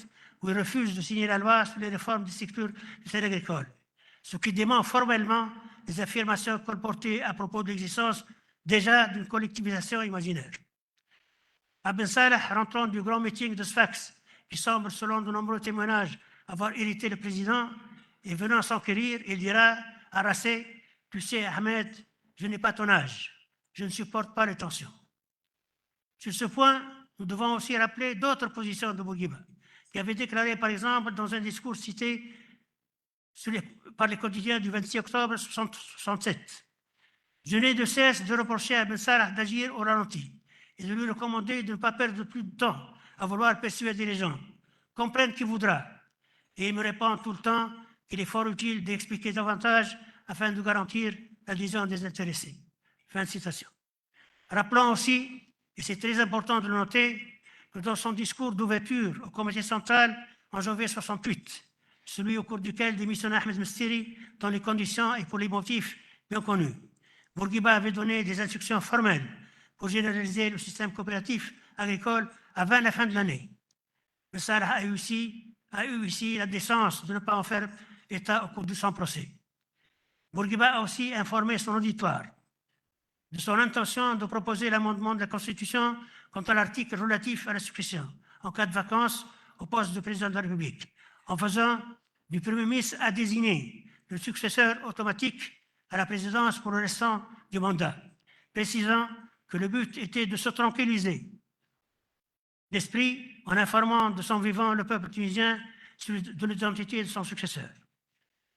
où il refuse de signer la loi sur les réformes des secteurs du terre agricole, ce qui dément formellement les affirmations colportées à propos de l'existence déjà d'une collectivisation imaginaire. À Ben Salah, rentrant du grand meeting de Sfax, qui semble, selon de nombreux témoignages, avoir irrité le président, et venant s'enquérir, il dira à Rassé, « Tu sais, Ahmed, je n'ai pas ton âge, je ne supporte pas les tensions. » Sur ce point, nous devons aussi rappeler d'autres positions de Bourguiba, qui avait déclaré, par exemple, dans un discours cité par les quotidiens du 26 octobre 1967. « Je n'ai de cesse de reprocher à Ben Salah d'agir au ralenti et de lui recommander de ne pas perdre plus de temps à vouloir persuader les gens. Comprenne qui voudra. » Et il me répond tout le temps qu'il est fort utile d'expliquer davantage afin de garantir l'adhésion des intéressés. Fin de citation. Rappelons aussi, et c'est très important de le noter, que dans son discours d'ouverture au comité central en janvier 68, celui au cours duquel démissionna Ahmed Mestiri dans les conditions et pour les motifs bien connus, Bourguiba avait donné des instructions formelles pour généraliser le système coopératif agricole avant la fin de l'année. Mais Salah a eu ici la décence de ne pas en faire état au cours de son procès. Bourguiba a aussi informé son auditoire de son intention de proposer l'amendement de la Constitution quant à l'article relatif à la succession en cas de vacances au poste de président de la République, en faisant du Premier ministre à désigner le successeur automatique à la présidence pour le restant du mandat, précisant que le but était de se tranquilliser d'esprit en informant de son vivant le peuple tunisien de l'identité de son successeur.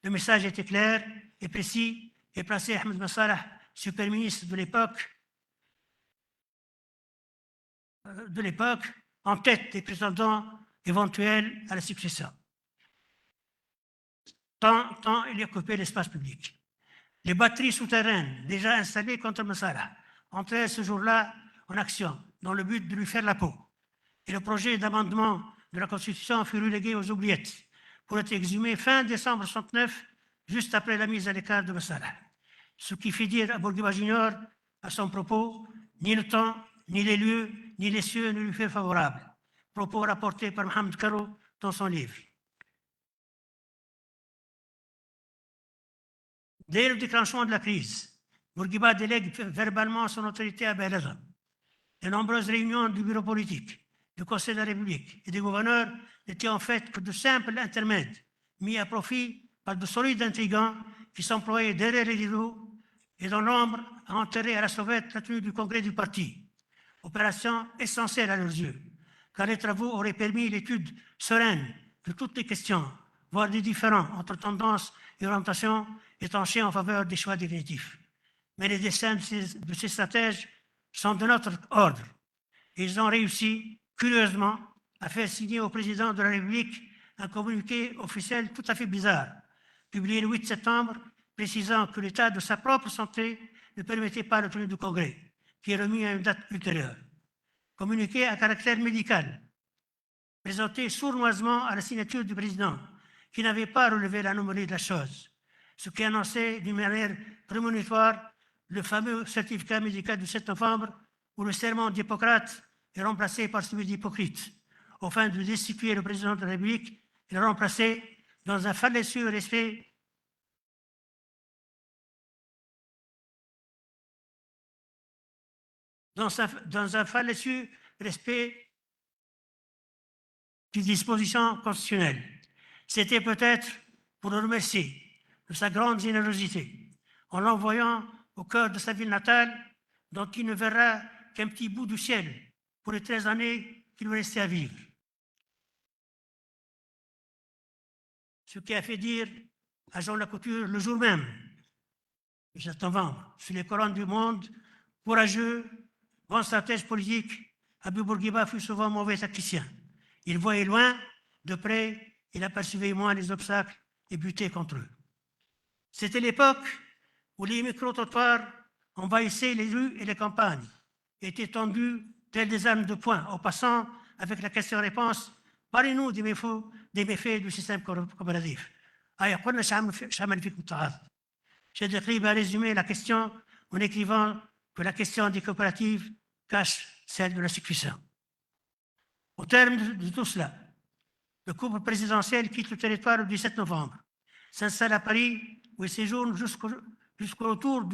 Le message était clair et précis et plaçait Ahmed Ben Salah, super ministre de l'époque, en tête des prétendants éventuels à la succession. Tant il y occupait l'espace public. Les batteries souterraines déjà installées contre Ben Salah entraient ce jour-là en action dans le but de lui faire la peau. Et le projet d'amendement de la Constitution fut relégué aux oubliettes pour être exhumé fin décembre 1969, juste après la mise à l'écart de Ben Salah. Ce qui fit dire à Bourguiba Junior, à son propos, ni le temps, ni les lieux, ni les cieux ne lui furent favorables. Propos rapportés par Mohamed Karo dans son livre. Dès le déclenchement de la crise, Bourguiba délègue verbalement son autorité à Belazam. Les nombreuses réunions du bureau politique, du Conseil de la République et des gouverneurs n'étaient en fait que de simples intermèdes mis à profit par de solides intrigants qui s'employaient derrière les rideaux et dont l'ombre a enterré à la sauvette la tenue du congrès du parti. Opération essentielle à leurs yeux, car les travaux auraient permis l'étude sereine de toutes les questions, voire des différends entre tendances et orientations étanchées en faveur des choix définitifs. Mais les desseins de ces stratèges sont de notre ordre. Ils ont réussi, curieusement, à faire signer au président de la République un communiqué officiel tout à fait bizarre, publié le 8 septembre, précisant que l'état de sa propre santé ne permettait pas la tenue du congrès, qui est remis à une date ultérieure. Communiqué à caractère médical, présenté sournoisement à la signature du président, qui n'avait pas relevé l'anomalie de la chose, ce qui annonçait d'une manière prémonitoire le fameux certificat médical du 7 novembre où le serment d'Hippocrate est remplacé par celui d'Hypocrite, afin de destituer le président de la République et le remplacer dans un fallacieux respect des dispositions constitutionnelles. C'était peut-être pour le remercier de sa grande générosité, en l'envoyant au cœur de sa ville natale, dont il ne verra qu'un petit bout du ciel pour les 13 années qu'il lui restait à vivre. Ce qui a fait dire à Jean Lacouture le jour même, le 7 novembre, sur les colonnes du Monde, courageux, bon stratège politique, Habib Bourguiba fut souvent mauvais tacticien. Il voyait loin, de près, il apercevait moins les obstacles et butait contre eux. C'était l'époque où les micro-trottoirs envahissaient les rues et les campagnes, étaient tendus tels des armes de poing, en passant avec la question-réponse « Parlez-nous des méfaits du système coopératif ». J'ai décrit à résumer la question en écrivant que la question des coopératives cache celle de la succession. Au terme de tout cela, le couple présidentiel quitte le territoire le 17 novembre, s'installe à Paris où il séjourne jusqu'au retour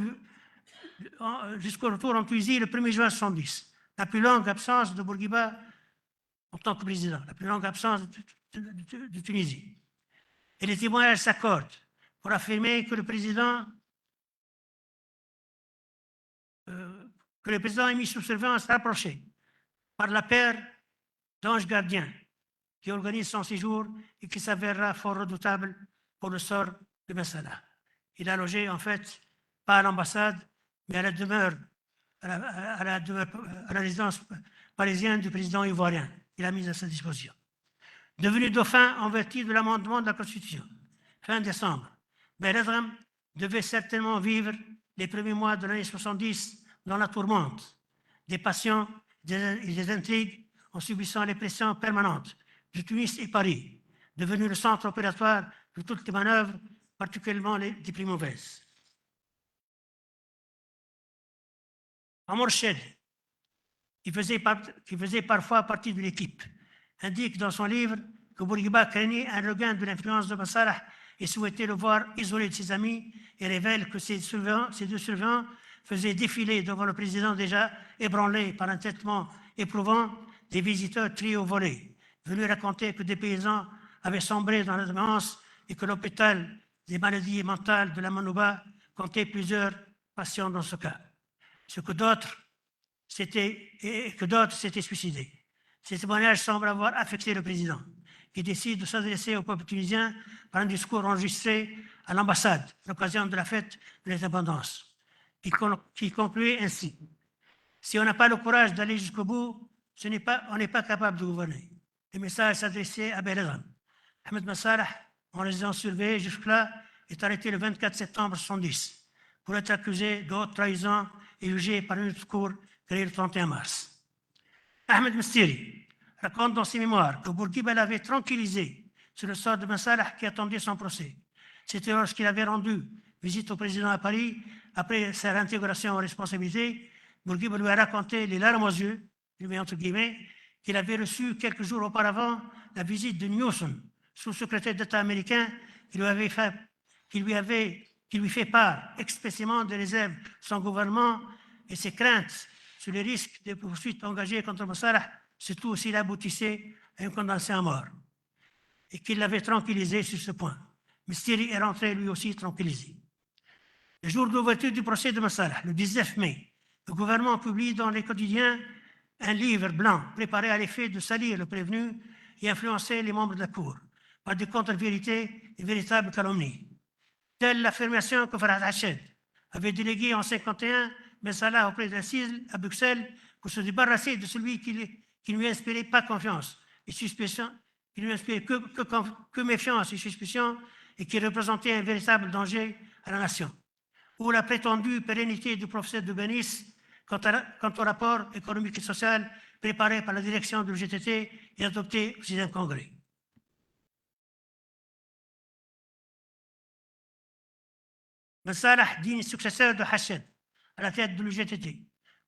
en Tunisie le 1er juin 1970, la plus longue absence de Bourguiba en tant que président, la plus longue absence de Tunisie. Et les témoignages s'accordent pour affirmer que le président est mis sous surveillance rapprochée par la paire d'anges gardiens qui organise son séjour et qui s'avérera fort redoutable pour le sort de Ben Salah. Il a logé, en fait, pas à l'ambassade, mais à la résidence parisienne du président ivoirien. Il a mis à sa disposition. Devenu dauphin en vertu de l'amendement de la Constitution, fin décembre, Belazam devait certainement vivre les premiers mois de l'année 70 dans la tourmente, des passions et des intrigues en subissant les pressions permanentes de Tunis et Paris, devenu le centre opératoire de toutes les manœuvres, particulièrement les plus mauvaises. Amor Shed, qui faisait parfois partie de l'équipe, indique dans son livre que Bourguiba craignait un regain de l'influence de Ben Salah et souhaitait le voir isolé de ses amis et révèle que ces deux surveillants faisaient défiler devant le président déjà ébranlé par un traitement éprouvant des visiteurs triés au volet, venus raconter que des paysans avaient sombré dans la démence et que l'hôpital des maladies mentales de la Manouba comptait plusieurs patients dans ce cas. Que d'autres s'étaient suicidés. Ces témoignages semblent avoir affecté le président, qui décide de s'adresser au peuple tunisien par un discours enregistré à l'ambassade à l'occasion de la fête de l'indépendance, qui concluait ainsi. Si on n'a pas le courage d'aller jusqu'au bout, on n'est pas capable de gouverner. Le message s'adressait à Belazam. Ahmed Ben Salah, en résidence surveillée jusque-là, est arrêté le 24 septembre 1970 pour être accusé de haute trahison et jugé par une cour créée le 31 mars. Ahmed Mstiri raconte dans ses mémoires que Bourguiba l'avait tranquillisé sur le sort de Ben Salah qui attendait son procès. C'était lorsqu'il avait rendu visite au président à Paris après sa réintégration aux responsabilités Bourguiba lui a raconté les larmes aux yeux, je mets entre guillemets, qu'il avait reçu quelques jours auparavant la visite de Newsom, sous-secrétaire d'État américain, qui lui fait part expressément des réserves de son gouvernement et ses craintes sur les risques de poursuites engagées contre Massalah, surtout s'il aboutissait à une condamnation à mort, et qu'il l'avait tranquillisé sur ce point. Misteri est rentré lui aussi tranquillisé. Le jour d'ouverture du procès de Massalah, le 19 mai, le gouvernement publie dans les quotidiens un livre blanc préparé à l'effet de salir le prévenu et influencer les membres de la Cour par des contre-vérités et véritables calomnies. Telle l'affirmation que Farhad Hached avait délégué en 1951 Massalah auprès d'assises à Bruxelles pour se débarrasser de celui qui ne lui inspirait pas confiance et suspicion, qui ne lui inspirait que méfiance et suspicion et qui représentait un véritable danger à la nation. Ou la prétendue pérennité du professeur de Benis quant au rapport économique et social préparé par la direction du GTT et adopté au 6e congrès. Massalah, digne successeur de Hached à la tête de l'UGTT,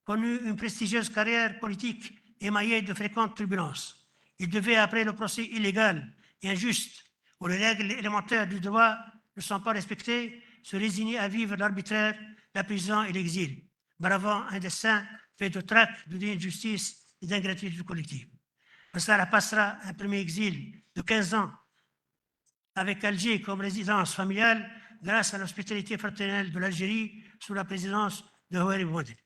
connut une prestigieuse carrière politique émaillée de fréquentes turbulences. Il devait, après le procès illégal et injuste, où les règles élémentaires du droit ne sont pas respectées, se résigner à vivre l'arbitraire, la prison et l'exil, bravant un destin fait de traque, d'injustice et d'ingratitude collective. Massalah passera un premier exil de 15 ans avec Alger comme résidence familiale grâce à l'hospitalité fraternelle de l'Algérie sous la présidence de Houari Boumediene.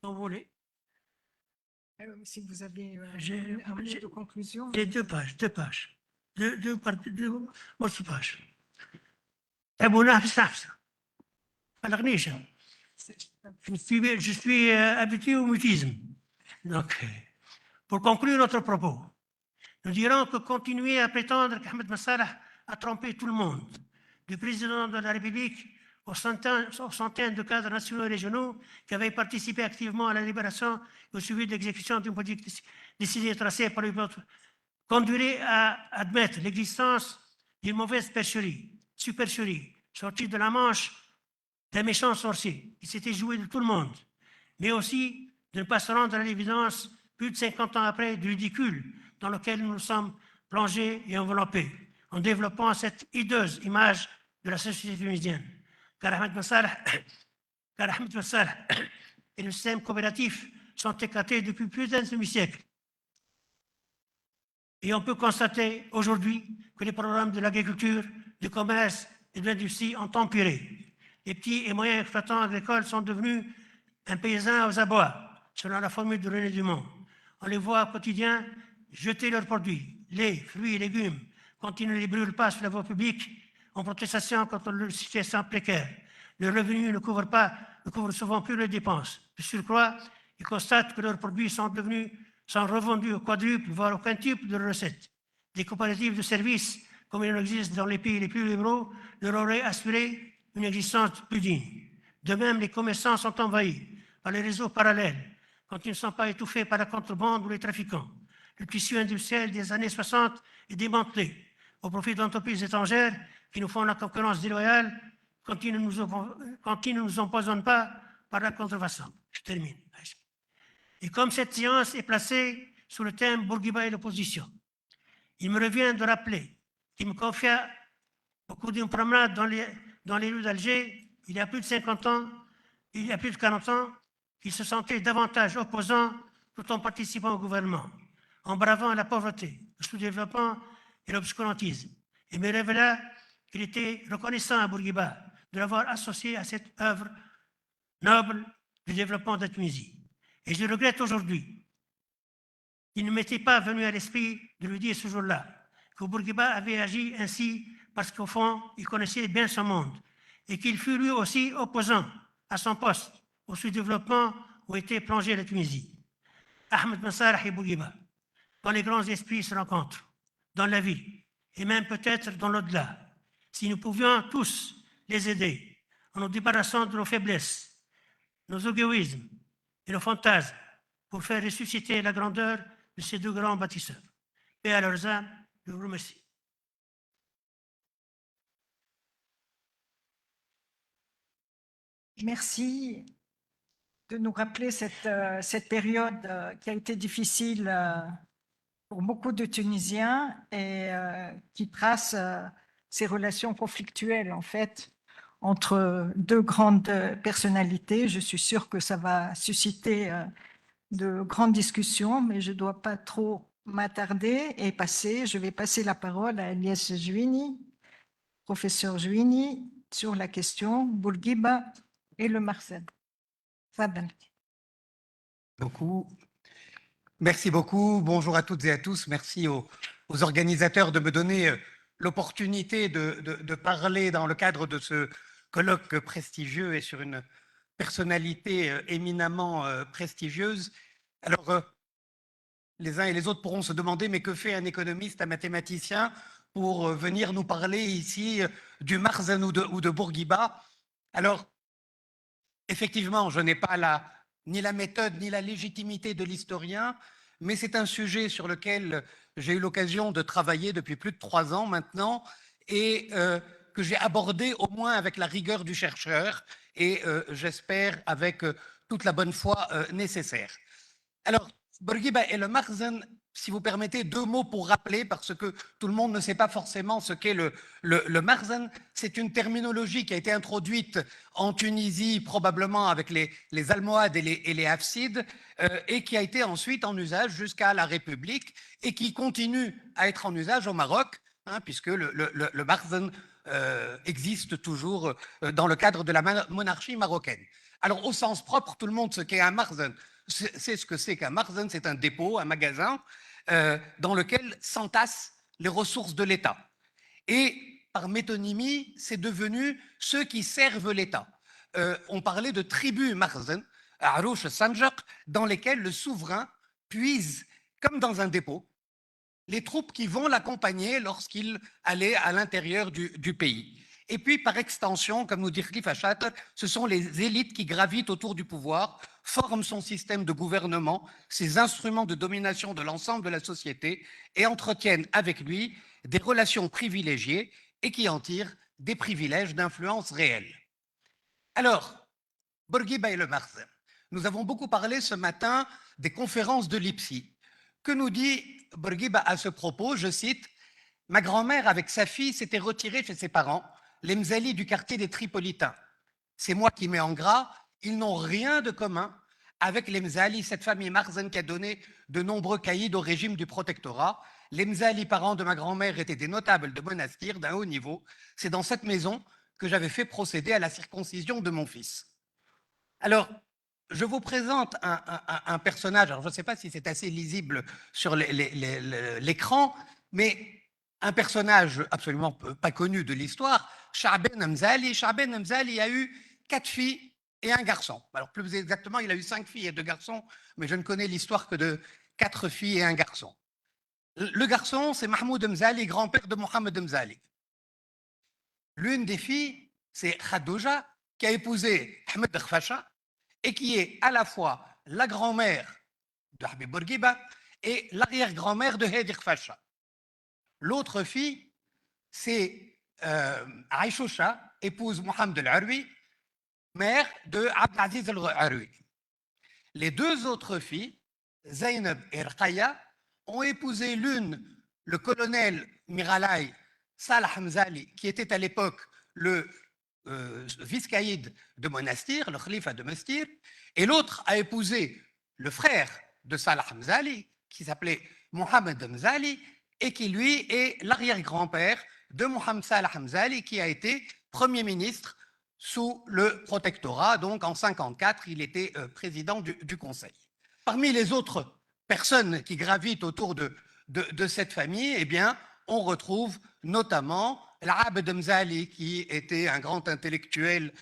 Vous voulez? Si vous avez J'ai- un mot de conclusion. J'ai deux pages. Deux pages. Abouna Hafsa. Je suis habitué au mutisme. Donc, pour conclure notre propos, nous dirons que continuer à prétendre qu'Ahmed Massalah a trompé tout le monde, du président de la République aux centaines de cadres nationaux et régionaux qui avaient participé activement à la libération et au suivi de l'exécution d'une politique décidée et tracée par le peuple, conduirait à admettre l'existence d'une mauvaise supercherie, sortie de la Manche d'un méchant sorcier qui s'était joué de tout le monde, mais aussi de ne pas se rendre à l'évidence, plus de 50 ans après, du ridicule dans lequel nous nous sommes plongés et enveloppés, en développant cette hideuse image de la société tunisienne. Car Ahmed Massalah et le système coopératif sont éclatés depuis plus d'un demi-siècle. Et on peut constater aujourd'hui que les programmes de l'agriculture, du commerce et de l'industrie ont empiré. Les petits et moyens exploitants agricoles sont devenus un paysan aux abois, selon la formule de René Dumont. On les voit au quotidien jeter leurs produits, lait, fruits et légumes, quand ils ne les brûlent pas sur la voie publique, en protestation contre leur situation précaire. Leurs revenus ne couvrent souvent plus leurs dépenses. De surcroît, ils constatent que leurs produits sont revendus au quadruple, voire au quintuple de leurs recettes. Des coopératives de services, comme il en existe dans les pays les plus libéraux, leur auraient assuré une existence plus digne. De même, les commerçants sont envahis par les réseaux parallèles, quand ils ne sont pas étouffés par la contrebande ou les trafiquants. Le tissu industriel des années 60 est démantelé au profit d'entreprises étrangères qui nous font la concurrence déloyale quand ils ne nous empoisonnent pas par la contrefaçon. Je termine. Et comme cette séance est placée sous le thème Bourguiba et l'opposition, il me revient de rappeler qu'il me confia au cours d'une promenade dans les rues d'Alger, il y a plus de 40 ans, qu'il se sentait davantage opposant tout en participant au gouvernement, en bravant la pauvreté, le sous-développement et l'obscurantisme. Il me révéla qu'il était reconnaissant à Bourguiba de l'avoir associé à cette œuvre noble du développement de la Tunisie. Et je regrette aujourd'hui qu'il ne m'était pas venu à l'esprit de lui dire ce jour-là que Bourguiba avait agi ainsi parce qu'au fond, il connaissait bien son monde et qu'il fut lui aussi opposant à son poste au sous-développement où était plongée la Tunisie. Ahmed Massalah et Bourguiba, quand les grands esprits se rencontrent dans la vie et même peut-être dans l'au-delà, si nous pouvions tous les aider en nous débarrassant de nos faiblesses, nos égoïsmes et nos fantasmes pour faire ressusciter la grandeur de ces deux grands bâtisseurs. Paix à leurs âmes, je vous remercie. Merci de nous rappeler cette période qui a été difficile pour beaucoup de Tunisiens et qui trace ces relations conflictuelles, en fait, entre deux grandes personnalités. Je suis sûre que ça va susciter de grandes discussions, mais je ne dois pas trop m'attarder et je vais passer la parole à Elias Jouini, professeur Jouini, sur la question Bourguiba et le Marcel. Fadal. Merci beaucoup. Bonjour à toutes et à tous. Merci aux organisateurs de me donner l'opportunité de parler dans le cadre de ce colloque prestigieux et sur une personnalité éminemment prestigieuse. Alors, les uns et les autres pourront se demander, mais que fait un économiste, un mathématicien pour venir nous parler ici du Marzen ou de Bourguiba? Alors, effectivement, je n'ai pas ni la méthode ni la légitimité de l'historien, mais c'est un sujet sur lequel j'ai eu l'occasion de travailler depuis plus de 3 ans maintenant et que j'ai abordé au moins avec la rigueur du chercheur et j'espère avec toute la bonne foi nécessaire. Alors, Bourguiba et le Marzen, si vous permettez, 2 mots pour rappeler, parce que tout le monde ne sait pas forcément ce qu'est le Marzen. C'est une terminologie qui a été introduite en Tunisie, probablement avec les Almohades et les Hafsides, et qui a été ensuite en usage jusqu'à la République, et qui continue à être en usage au Maroc, puisque le Marzen existe toujours dans le cadre de la monarchie marocaine. Alors, au sens propre, tout le monde sait ce qu'est un Marzen. C'est ce que c'est qu'un Marzen, c'est un dépôt, un magasin dans lequel s'entassent les ressources de l'État. Et par métonymie, c'est devenu ceux qui servent l'État. On parlait de tribus Marzen, à Arouche Sanjak, dans lesquelles le souverain puise, comme dans un dépôt, les troupes qui vont l'accompagner lorsqu'il allait à l'intérieur du pays. Et puis, par extension, comme nous dit Khalifa Chater, ce sont les élites qui gravitent autour du pouvoir, forment son système de gouvernement, ses instruments de domination de l'ensemble de la société et entretiennent avec lui des relations privilégiées et qui en tirent des privilèges d'influence réelle. Alors, Bourguiba et le Marzen. Nous avons beaucoup parlé ce matin des conférences de l'IPSI. Que nous dit Bourguiba à ce propos? Je cite, « Ma grand-mère, avec sa fille, s'était retirée chez ses parents, les Mzali du quartier des Tripolitains. C'est moi qui mets en gras, ils n'ont rien de commun avec les Mzali, cette famille Marzen qui a donné de nombreux caïds au régime du protectorat. Les Mzali, parents de ma grand-mère, étaient des notables de Monastir d'un haut niveau. C'est dans cette maison que j'avais fait procéder à la circoncision de mon fils. » Alors, je vous présente un personnage, alors je ne sais pas si c'est assez lisible sur l'écran, mais un personnage absolument pas connu de l'histoire, Chaaben Mzali. Chaaben Mzali a eu 4 filles et un garçon. Alors plus exactement, il a eu 5 filles et 2 garçons, mais je ne connais l'histoire que de 4 filles et un garçon. Le garçon, c'est Mahmoud Mzali, grand-père de Mohamed Mzali. L'une des filles, c'est Khadouja, qui a épousé Ahmed Khfacha, et qui est à la fois la grand-mère de Habib Bourguiba et l'arrière-grand-mère de Hedi Khfacha. L'autre fille, c'est Aïchoucha, épouse Mohamed El-Arwi, mère de Abdelaziz El-Arwi. Les 2 autres filles, Zainab et Rqaya, ont épousé l'une, le colonel Miralay Salah Mzali, qui était à l'époque le vice-caïd de Monastir, le khalifa de Monastir, et l'autre a épousé le frère de Salah Mzali, qui s'appelait Mohamed Mzali, et qui lui est l'arrière-grand-père de Mohamed Salah Mzali, qui a été Premier ministre sous le protectorat. Donc en 1954, il était président du Conseil. Parmi les autres personnes qui gravitent autour de cette famille, eh bien, on retrouve notamment l'Abd Mzali, qui était un grand intellectuel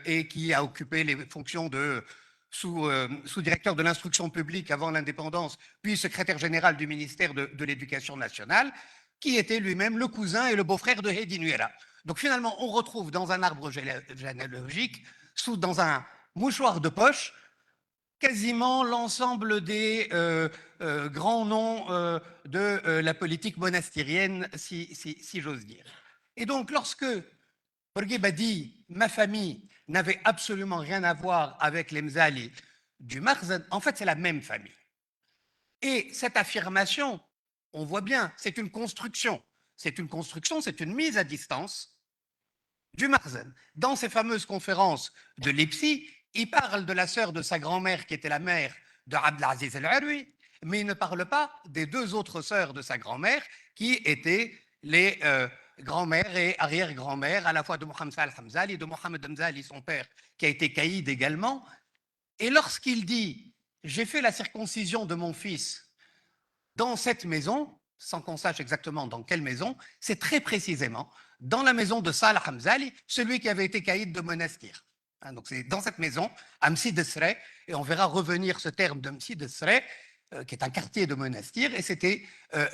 et qui a occupé les fonctions de sous-directeur de l'instruction publique avant l'indépendance, puis secrétaire général du ministère de l'Éducation nationale, qui était lui-même le cousin et le beau-frère de Hedi Nuera. Donc finalement, on retrouve dans un arbre généalogique, dans un mouchoir de poche, quasiment l'ensemble des grands noms de la politique monastirienne, si j'ose dire. Et donc, lorsque Bourguiba dit « ma famille n'avait absolument rien à voir avec les Mzali du Makhzen. En fait, c'est la même famille. Et cette affirmation, on voit bien, c'est une construction. C'est une construction, c'est une mise à distance du Makhzen. Dans ces fameuses conférences de Lipsi, il parle de la sœur de sa grand-mère qui était la mère de Abdelaziz El-Arwi, mais il ne parle pas des deux autres sœurs de sa grand-mère qui étaient les grand-mères et arrière-grand-mères à la fois de Mohamed al-Hamzali et de Mohamed Hamzali, son père, qui a été caïd également. Et lorsqu'il dit « j'ai fait la circoncision de mon fils dans cette maison », sans qu'on sache exactement dans quelle maison, c'est très précisément dans la maison de Salah Hamzali, celui qui avait été caïd de Monastir. Donc c'est dans cette maison, à Msi Desre, et on verra revenir ce terme de Msi Desre, qui est un quartier de Monastir, et c'était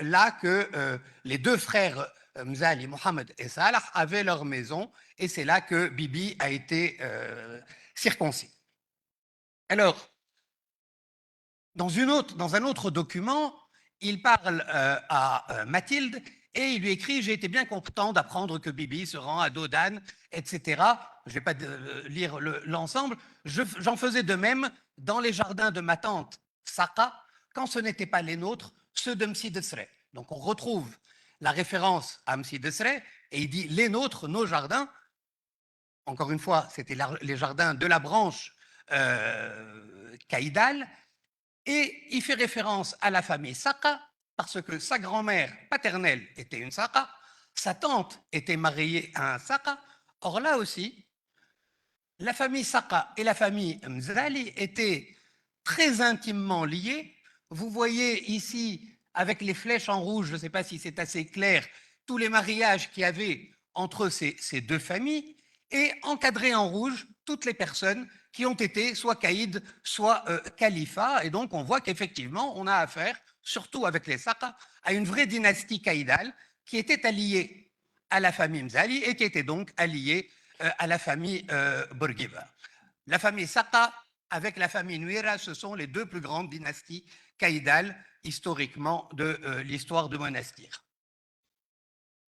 là que les deux frères Mzali, Mohamed et Salah, avaient leur maison, et c'est là que Bibi a été circoncis. Alors, dans un autre document, il parle à Mathilde et il lui écrit « J'ai été bien content d'apprendre que Bibi se rend à Dodane, etc. » Je ne vais pas lire l'ensemble. J'en faisais de même dans les jardins de ma tante Saka, quand ce n'étaient pas les nôtres, ceux de Msi Desre. Donc on retrouve la référence à Msi Desre et il dit « les nôtres, nos jardins ». Encore une fois, c'était les jardins de la branche caïdale. Et il fait référence à la famille Saka parce que sa grand-mère paternelle était une Saka, sa tante était mariée à un Saka. Or là aussi, la famille Saka et la famille Mzali étaient très intimement liées. Vous voyez ici, avec les flèches en rouge, je ne sais pas si c'est assez clair, tous les mariages qu'il y avait entre ces deux familles, et encadrés en rouge, toutes les personnes qui ont été soit caïd, soit califat. Et donc, on voit qu'effectivement, on a affaire, surtout avec les Saka, à une vraie dynastie caïdale qui était alliée à la famille Mzali et qui était donc alliée à la famille Bourguiba. La famille Saka avec la famille Nuira, ce sont les deux plus grandes dynasties caïdales historiquement de l'histoire de Monastir.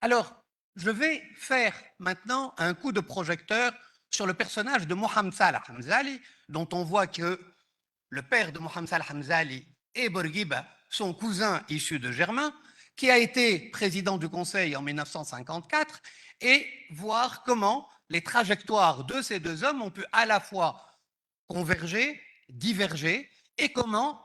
Alors, je vais faire maintenant un coup de projecteur sur le personnage de Mohamed Salah Hamzali, dont on voit que le père de Mohamed Salah Hamzali et Bourguiba sont cousins issus de Germain, qui a été président du Conseil en 1954, et voir comment les trajectoires de ces deux hommes ont pu à la fois converger, diverger, et comment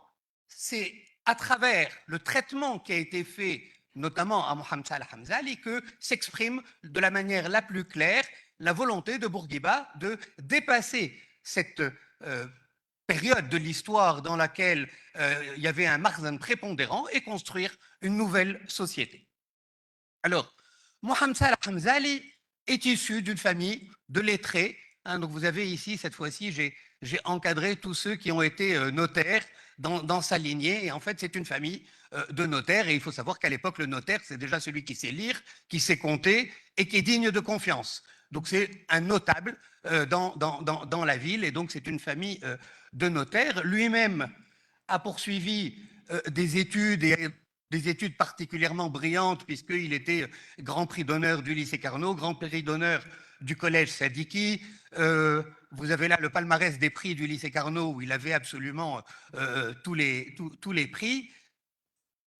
c'est à travers le traitement qui a été fait notamment à Mohamed Salah Hamzali, que s'exprime de la manière la plus claire la volonté de Bourguiba de dépasser cette période de l'histoire dans laquelle il y avait un Makhzen prépondérant et construire une nouvelle société. Alors, Mohamed Salah Hamzali est issu d'une famille de lettrés. Donc vous avez ici, cette fois-ci, j'ai encadré tous ceux qui ont été notaires dans sa lignée. Et en fait, c'est une famille de notaires. Et il faut savoir qu'à l'époque, le notaire, c'est déjà celui qui sait lire, qui sait compter et qui est digne de confiance. Donc c'est un notable dans la ville. Et donc c'est une famille de notaires. Lui-même a poursuivi des études et des études particulièrement brillantes puisqu'il était grand prix d'honneur du lycée Carnot, grand prix d'honneur du collège Sadiki. Vous avez là le palmarès des prix du lycée Carnot où il avait absolument tous les prix.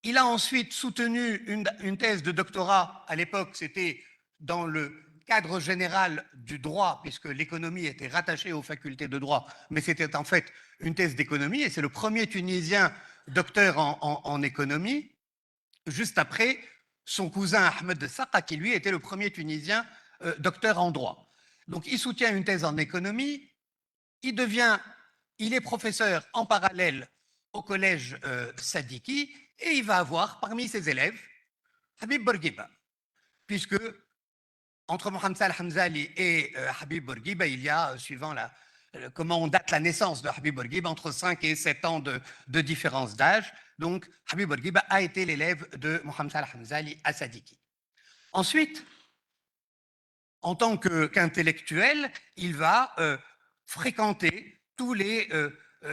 Il a ensuite soutenu une thèse de doctorat. À l'époque, c'était dans le cadre général du droit, puisque l'économie était rattachée aux facultés de droit, mais c'était en fait une thèse d'économie, et c'est le premier Tunisien docteur en économie, juste après son cousin Ahmed de Saka, qui lui était le premier Tunisien docteur en droit. Donc il soutient une thèse en économie, il est professeur en parallèle au collège Sadiki, et il va avoir parmi ses élèves Habib Bourguiba, puisque entre Mohamed Salah Hamzali et Habib Bourguiba, il y a, suivant comment on date la naissance de Habib Bourguiba, entre 5 et 7 ans de différence d'âge. Donc, Habib Bourguiba a été l'élève de Mohamed Salah Hamzali à Sadiki. Ensuite, en tant qu'intellectuel, il va fréquenter tous les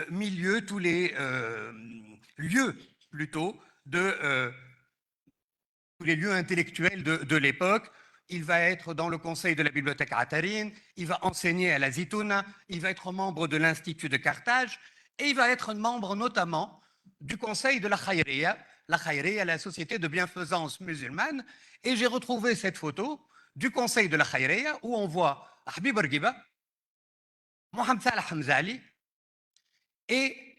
milieux, tous les lieux plutôt tous les lieux intellectuels de l'époque. il va être dans le conseil de la bibliothèque Atarine, il va enseigner à la Zitouna, il va être membre de l'Institut de Carthage et il va être membre notamment du conseil de la Khayriya, la société de bienfaisance musulmane. Et j'ai retrouvé cette photo du conseil de la Khayriya où on voit Habib Bourguiba, Mohamed Salah Hamzali et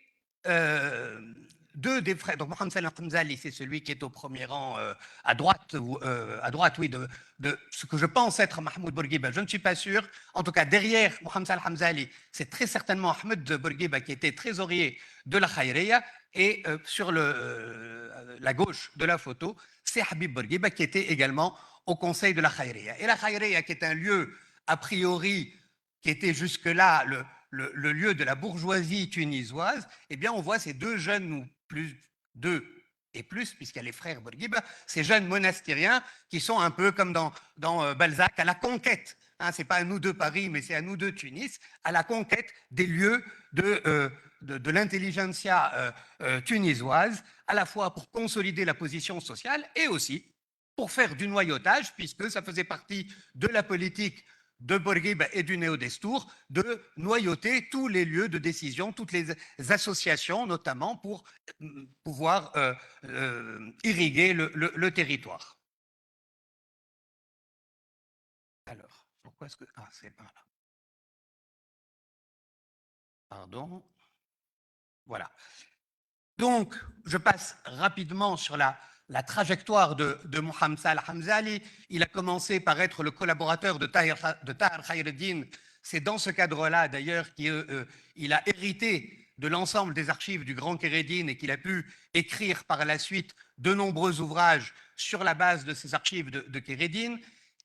deux des frères. Donc Mohamed Salah Hamzali, c'est celui qui est au premier rang à droite, oui, de ce que je pense être Mahmoud Bourguiba. Je ne suis pas sûr. En tout cas, derrière Mohamed Salah Hamzali, c'est très certainement Ahmed Bourguiba qui était trésorier de la Khayriya. Et sur la gauche de la photo, c'est Habib Bourguiba qui était également au conseil de la Khayriya. Et la Khayriya, qui est un lieu, a priori, qui était jusque-là le lieu de la bourgeoisie tunisoise, eh bien, on voit ces deux jeunes, ou deux et plus, puisqu'il y a les frères Bourguiba, ces jeunes monastériens qui sont un peu comme dans Balzac, à la conquête. Hein, ce n'est pas à nous deux Paris, mais c'est à nous deux Tunis, à la conquête des lieux de l'intelligentsia tunisoise, à la fois pour consolider la position sociale et aussi pour faire du noyautage, puisque ça faisait partie de la politique de Bourguiba et du Néo-Destour, de noyauter tous les lieux de décision, toutes les associations, notamment pour pouvoir irriguer le territoire. Alors, pourquoi est-ce que... Ah, c'est pas là. Pardon. Voilà. Donc, je passe rapidement sur la trajectoire de Mohamed Salah Hamzali. Il a commencé par être le collaborateur de Tahir Khayreddin. C'est dans ce cadre-là, d'ailleurs, qu'il a hérité de l'ensemble des archives du Grand Khayreddin et qu'il a pu écrire par la suite de nombreux ouvrages sur la base de ces archives de Khayreddin.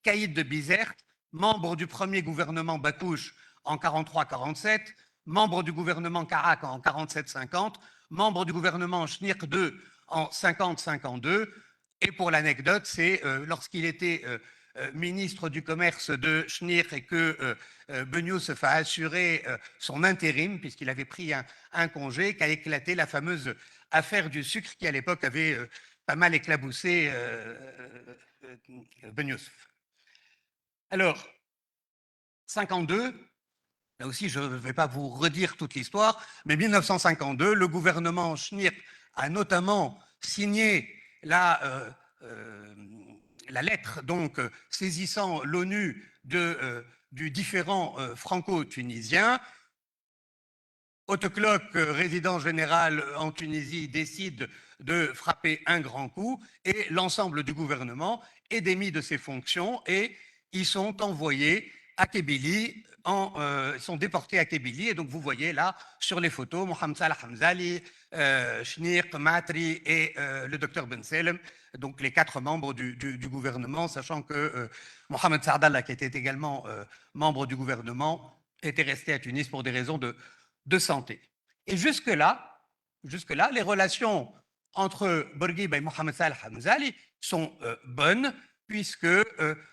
Caïd de Bizerte, membre du premier gouvernement Bakouche en 43-47, membre du gouvernement Karak en 47-50, membre du gouvernement Schnirk II en 50-52. Et pour l'anecdote, c'est lorsqu'il était ministre du Commerce de Schnirk et que Ben Youssef a assuré son intérim, puisqu'il avait pris un congé, qu'a éclaté la fameuse affaire du sucre qui, à l'époque, avait pas mal éclaboussé Ben Youssef. Alors, 52, là aussi, je ne vais pas vous redire toute l'histoire, mais 1952, le gouvernement Schnirk a notamment signé la lettre donc saisissant l'ONU du différend franco-tunisien. Autocloc, résident général en Tunisie, décide de frapper un grand coup et l'ensemble du gouvernement est démis de ses fonctions et ils sont envoyés à Kabylie, sont déportés à Kabylie. Et donc, vous voyez là, sur les photos, Mohamed Salah Hamzali, Schnirk, Matri et le docteur Ben Selem, donc les 4 membres du gouvernement, sachant que Mohamed Saadallah, qui était également membre du gouvernement, était resté à Tunis pour des raisons de santé. Et jusque-là, les relations entre Bourguiba et Mohamed Salah Hamzali sont bonnes, puisque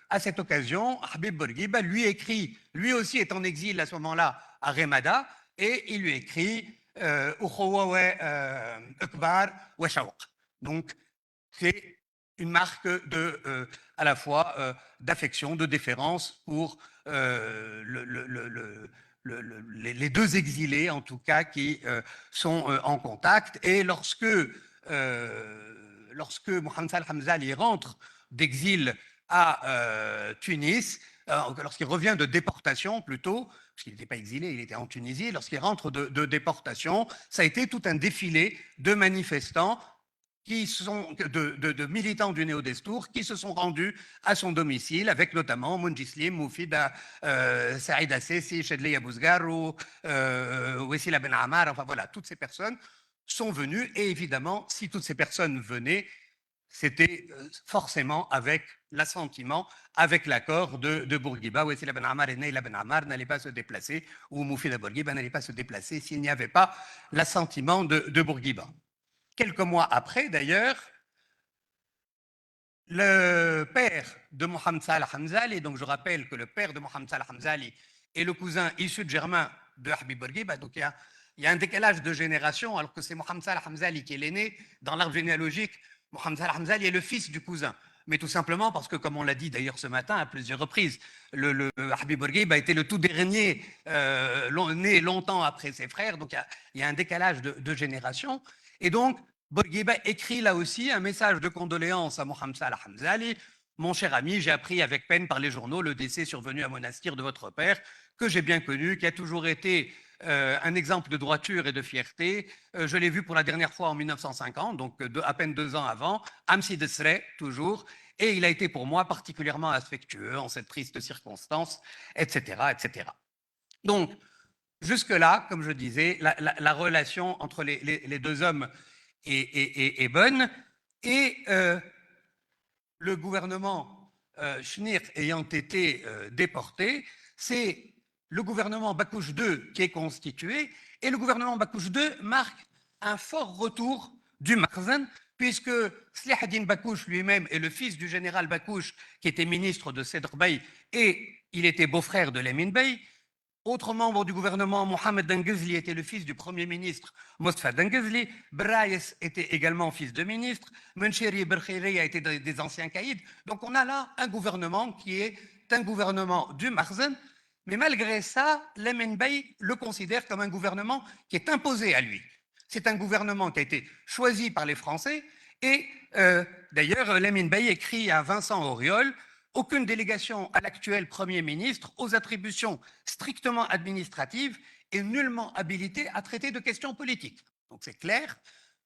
à cette occasion, Habib Bourguiba lui écrit, lui aussi est en exil à ce moment-là à Remada, et il lui écrit donc c'est une marque à la fois d'affection, de déférence pour les deux exilés, en tout cas, qui sont en contact. Et lorsque Mohamed Salah Hamzali rentre d'exil à Tunis, lorsqu'il revient de déportation plutôt, parce qu'il n'était pas exilé, il était en Tunisie, lorsqu'il rentre de déportation, ça a été tout un défilé de manifestants qui sont de militants du Néo-Destour qui se sont rendus à son domicile, avec notamment Mounjislim, Moufida, Saïda Sessi, Chedley Abouzgarou, Wessila Ben Ammar, enfin voilà, toutes ces personnes sont venues. Et évidemment, si toutes ces personnes venaient, c'était forcément avec l'assentiment, avec l'accord de Bourguiba. Wessila Ben Ammar et Neila Ben Ammar n'allaient pas se déplacer, ou Moufida Bourguiba n'allait pas se déplacer s'il n'y avait pas l'assentiment de Bourguiba. Quelques mois après, d'ailleurs, le père de Mohamed Salah Hamzali, donc je rappelle que le père de Mohamed Salah Hamzali est le cousin issu de germain de Habib Bourguiba, donc il y a un décalage de génération, alors que c'est Mohamed Salah Hamzali qui est l'aîné. Dans l'arbre généalogique, Mohamed Salah Hamzali est le fils du cousin. mais tout simplement parce que, comme on l'a dit d'ailleurs ce matin à plusieurs reprises, le Habib Bourguiba a été le tout dernier né longtemps après ses frères, donc il y a un décalage de génération. Et donc, Bourguiba écrit là aussi un message de condoléances à Mohamed Salah Hamzali. Mon cher ami, j'ai appris avec peine par les journaux le décès survenu à Monastir de votre père, que j'ai bien connu, qui a toujours été un exemple de droiture et de fierté. Je l'ai vu pour la dernière fois en 1950, donc à peine 2 ans avant, Amsi Desre, toujours, et il a été pour moi particulièrement affectueux en cette triste circonstance, etc. etc. Donc, jusque-là, comme je disais, la relation entre les deux hommes est bonne, et le gouvernement Schnir ayant été déporté, c'est le gouvernement Bakouche II qui est constitué, et le gouvernement Bakouche II marque un fort retour du Makhzen, puisque Slihaddin Bakouche lui-même est le fils du général Bakouche, qui était ministre de Sedr Bey, et il était beau-frère de Lamine Bey. Autre membre du gouvernement, Mohamed Dengezli, était le fils du premier ministre Mostafa Dengezli. Braïs était également fils de ministre. Mencheri Berkhiri a été des anciens caïds. Donc on a là un gouvernement qui est un gouvernement du Makhzen. Mais malgré ça, Lamine Bey le considère comme un gouvernement qui est imposé à lui. C'est un gouvernement qui a été choisi par les Français. Et d'ailleurs, Lamine Bey écrit à Vincent Auriol: aucune délégation à l'actuel Premier ministre aux attributions strictement administratives et nullement habilitée à traiter de questions politiques. Donc c'est clair,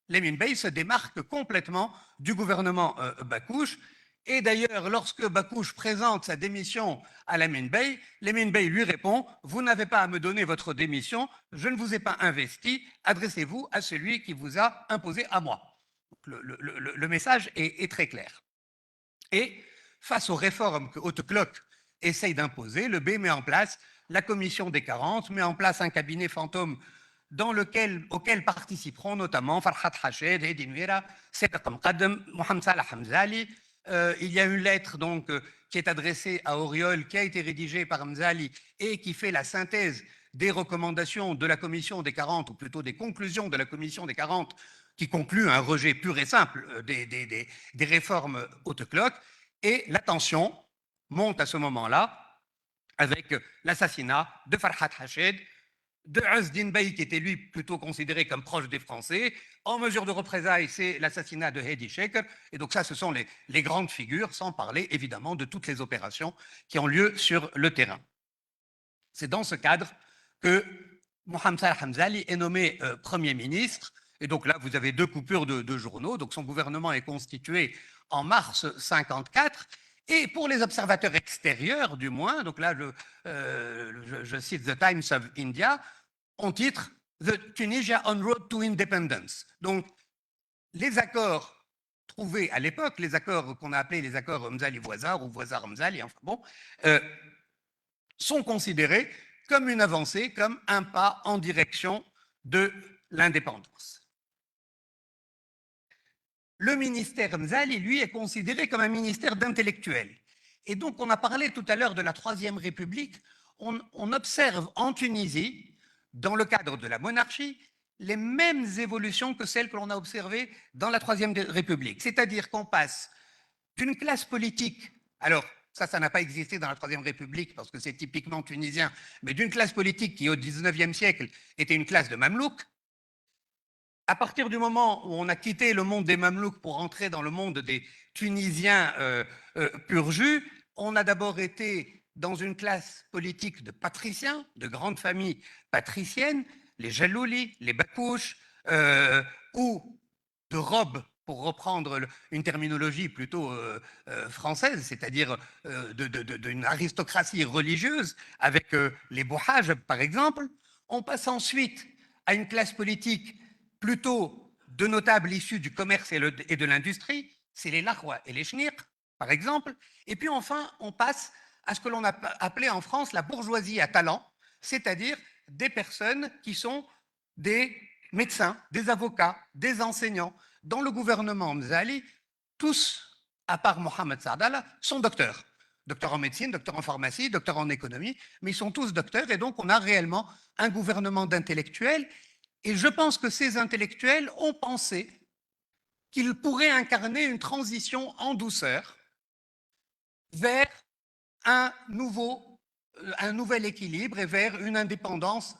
Lamine Bey se démarque complètement du gouvernement Bakouche. Et d'ailleurs, lorsque Bakouche présente sa démission à Lamine Bey lui répond: vous n'avez pas à me donner votre démission, je ne vous ai pas investi, adressez-vous à celui qui vous a imposé à moi. Donc le message est très clair. Et face aux réformes que Haute-Cloque essaye d'imposer, le B met en place la commission des 40, met en place un cabinet fantôme auquel participeront notamment Farhat Hached, Hedi Nwira, Sedq Mqaddam, Mohamed Salah Hamzali. Il y a une lettre donc qui est adressée à Auriol, qui a été rédigée par Hamzali et qui fait la synthèse des recommandations de la commission des 40, ou plutôt des conclusions de la commission des 40, qui conclut un rejet pur et simple des réformes Haute-Cloque. Et la tension monte à ce moment-là avec l'assassinat de Farhat Hached, de Azdin Bey, qui était lui plutôt considéré comme proche des Français. En mesure de représailles, c'est l'assassinat de Hedi Sheker. Et donc ça, ce sont les grandes figures, sans parler évidemment de toutes les opérations qui ont lieu sur le terrain. C'est dans ce cadre que Mohamed Salah Hamzali est nommé Premier ministre. Et donc là, vous avez 2 coupures de journaux. Donc son gouvernement est constitué en mars 1954. Et pour les observateurs extérieurs, du moins, donc là, je cite The Times of India, on titre The Tunisia on Road to Independence. Donc, les accords trouvés à l'époque, les accords qu'on a appelés les accords Hamzali-Voisard ou Voisard-Hamzali, enfin bon, sont considérés comme une avancée, comme un pas en direction de l'indépendance. Le ministère Hamzali, lui, est considéré comme un ministère d'intellectuels. Et donc, on a parlé tout à l'heure de la Troisième République. On observe en Tunisie, dans le cadre de la monarchie, les mêmes évolutions que celles que l'on a observées dans la Troisième République. C'est-à-dire qu'on passe d'une classe politique, alors ça n'a pas existé dans la Troisième République parce que c'est typiquement tunisien, mais d'une classe politique qui, au XIXe siècle, était une classe de Mamelouks. À partir du moment où on a quitté le monde des Mamelouks pour entrer dans le monde des Tunisiens pur jus, on a d'abord été dans une classe politique de patriciens, de grandes familles patriciennes, les Jalouli, les Bakouche, ou de robes, pour reprendre une terminologie plutôt française, c'est-à-dire d'une aristocratie religieuse, avec les Bouhaj, par exemple. On passe ensuite à une classe politique plutôt de notables issus du commerce et de l'industrie, c'est les Lahwa et les Chnir, par exemple. Et puis enfin, on passe à ce que l'on a appelé en France la bourgeoisie à talent, c'est-à-dire des personnes qui sont des médecins, des avocats, des enseignants. Dans le gouvernement Mzali, tous, à part Mohamed Saadallah, sont docteurs. Docteurs en médecine, docteurs en pharmacie, docteurs en économie, mais ils sont tous docteurs et donc on a réellement un gouvernement d'intellectuels. Et je pense que ces intellectuels ont pensé qu'ils pourraient incarner une transition en douceur vers un nouvel équilibre et vers une indépendance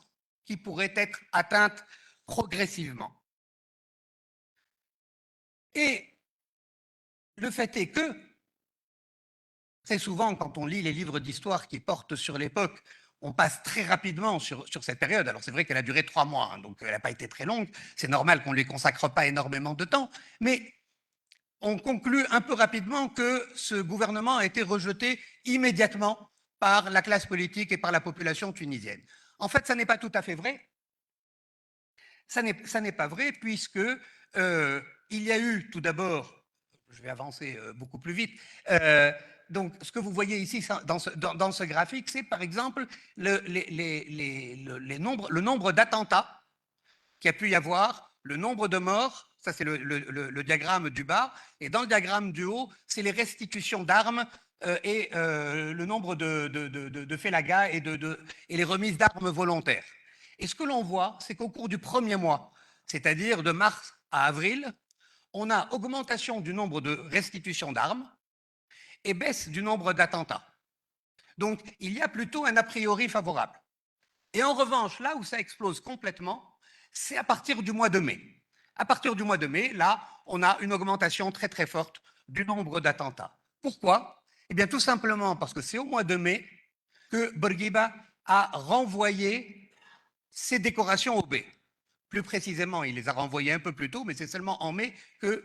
qui pourrait être atteinte progressivement. Et le fait est que, très souvent, quand on lit les livres d'histoire qui portent sur l'époque, on passe très rapidement sur cette période. Alors c'est vrai qu'elle a duré 3 mois, hein, donc elle n'a pas été très longue. C'est normal qu'on ne lui consacre pas énormément de temps, mais on conclut un peu rapidement que ce gouvernement a été rejeté immédiatement par la classe politique et par la population tunisienne. En fait, ça n'est pas tout à fait vrai. Ça n'est pas vrai puisque il y a eu tout d'abord, je vais avancer beaucoup plus vite, donc ce que vous voyez ici dans ce graphique, c'est par exemple le nombre d'attentats qu'il y a pu y avoir, le nombre de morts, ça c'est le diagramme du bas, et dans le diagramme du haut, c'est les restitutions d'armes et le nombre de félagas et les remises d'armes volontaires. Et ce que l'on voit, c'est qu'au cours du premier mois, c'est-à-dire de mars à avril, on a augmentation du nombre de restitutions d'armes et baisse du nombre d'attentats. Donc, il y a plutôt un a priori favorable. Et en revanche, là où ça explose complètement, c'est à partir du mois de mai. À partir du mois de mai, là, on a une augmentation très très forte du nombre d'attentats. Pourquoi? Eh bien, tout simplement parce que c'est au mois de mai que Bourguiba a renvoyé ses décorations au B. Plus précisément, il les a renvoyées un peu plus tôt, mais c'est seulement en mai qu'il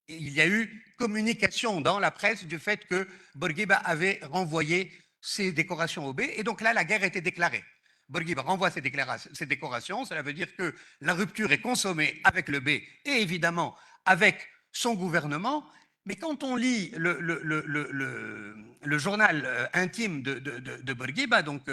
y a eu communication dans la presse du fait que Bourguiba avait renvoyé ses décorations au B. Et donc là, la guerre était déclarée. Bourguiba renvoie ses décorations, cela veut dire que la rupture est consommée avec le B et évidemment avec son gouvernement. Mais quand on lit le journal intime de Bourguiba, donc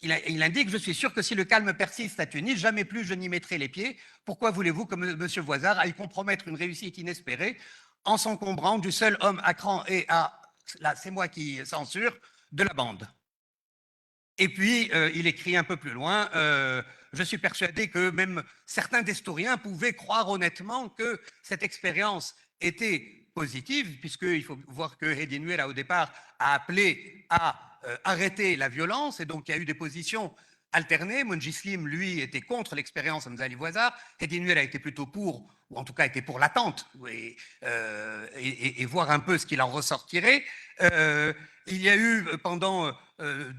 il indique « Je suis sûr que si le calme persiste à Tunis, jamais plus je n'y mettrai les pieds. Pourquoi voulez-vous que M. Voisard aille compromettre une réussite inespérée en s'encombrant du seul homme à cran et à, là c'est moi qui censure, de la bande ?» Et puis, il écrit un peu plus loin, je suis persuadé que même certains historiens pouvaient croire honnêtement que cette expérience était positive, puisqu'il faut voir que Hedi Nuera, au départ, a appelé à arrêter la violence, et donc il y a eu des positions alternées. Mongislim, lui, était contre l'expérience Mzali Voisard, Hedi Nuera était plutôt pour, ou en tout cas était pour l'attente, et voir un peu ce qu'il en ressortirait. Il y a eu pendant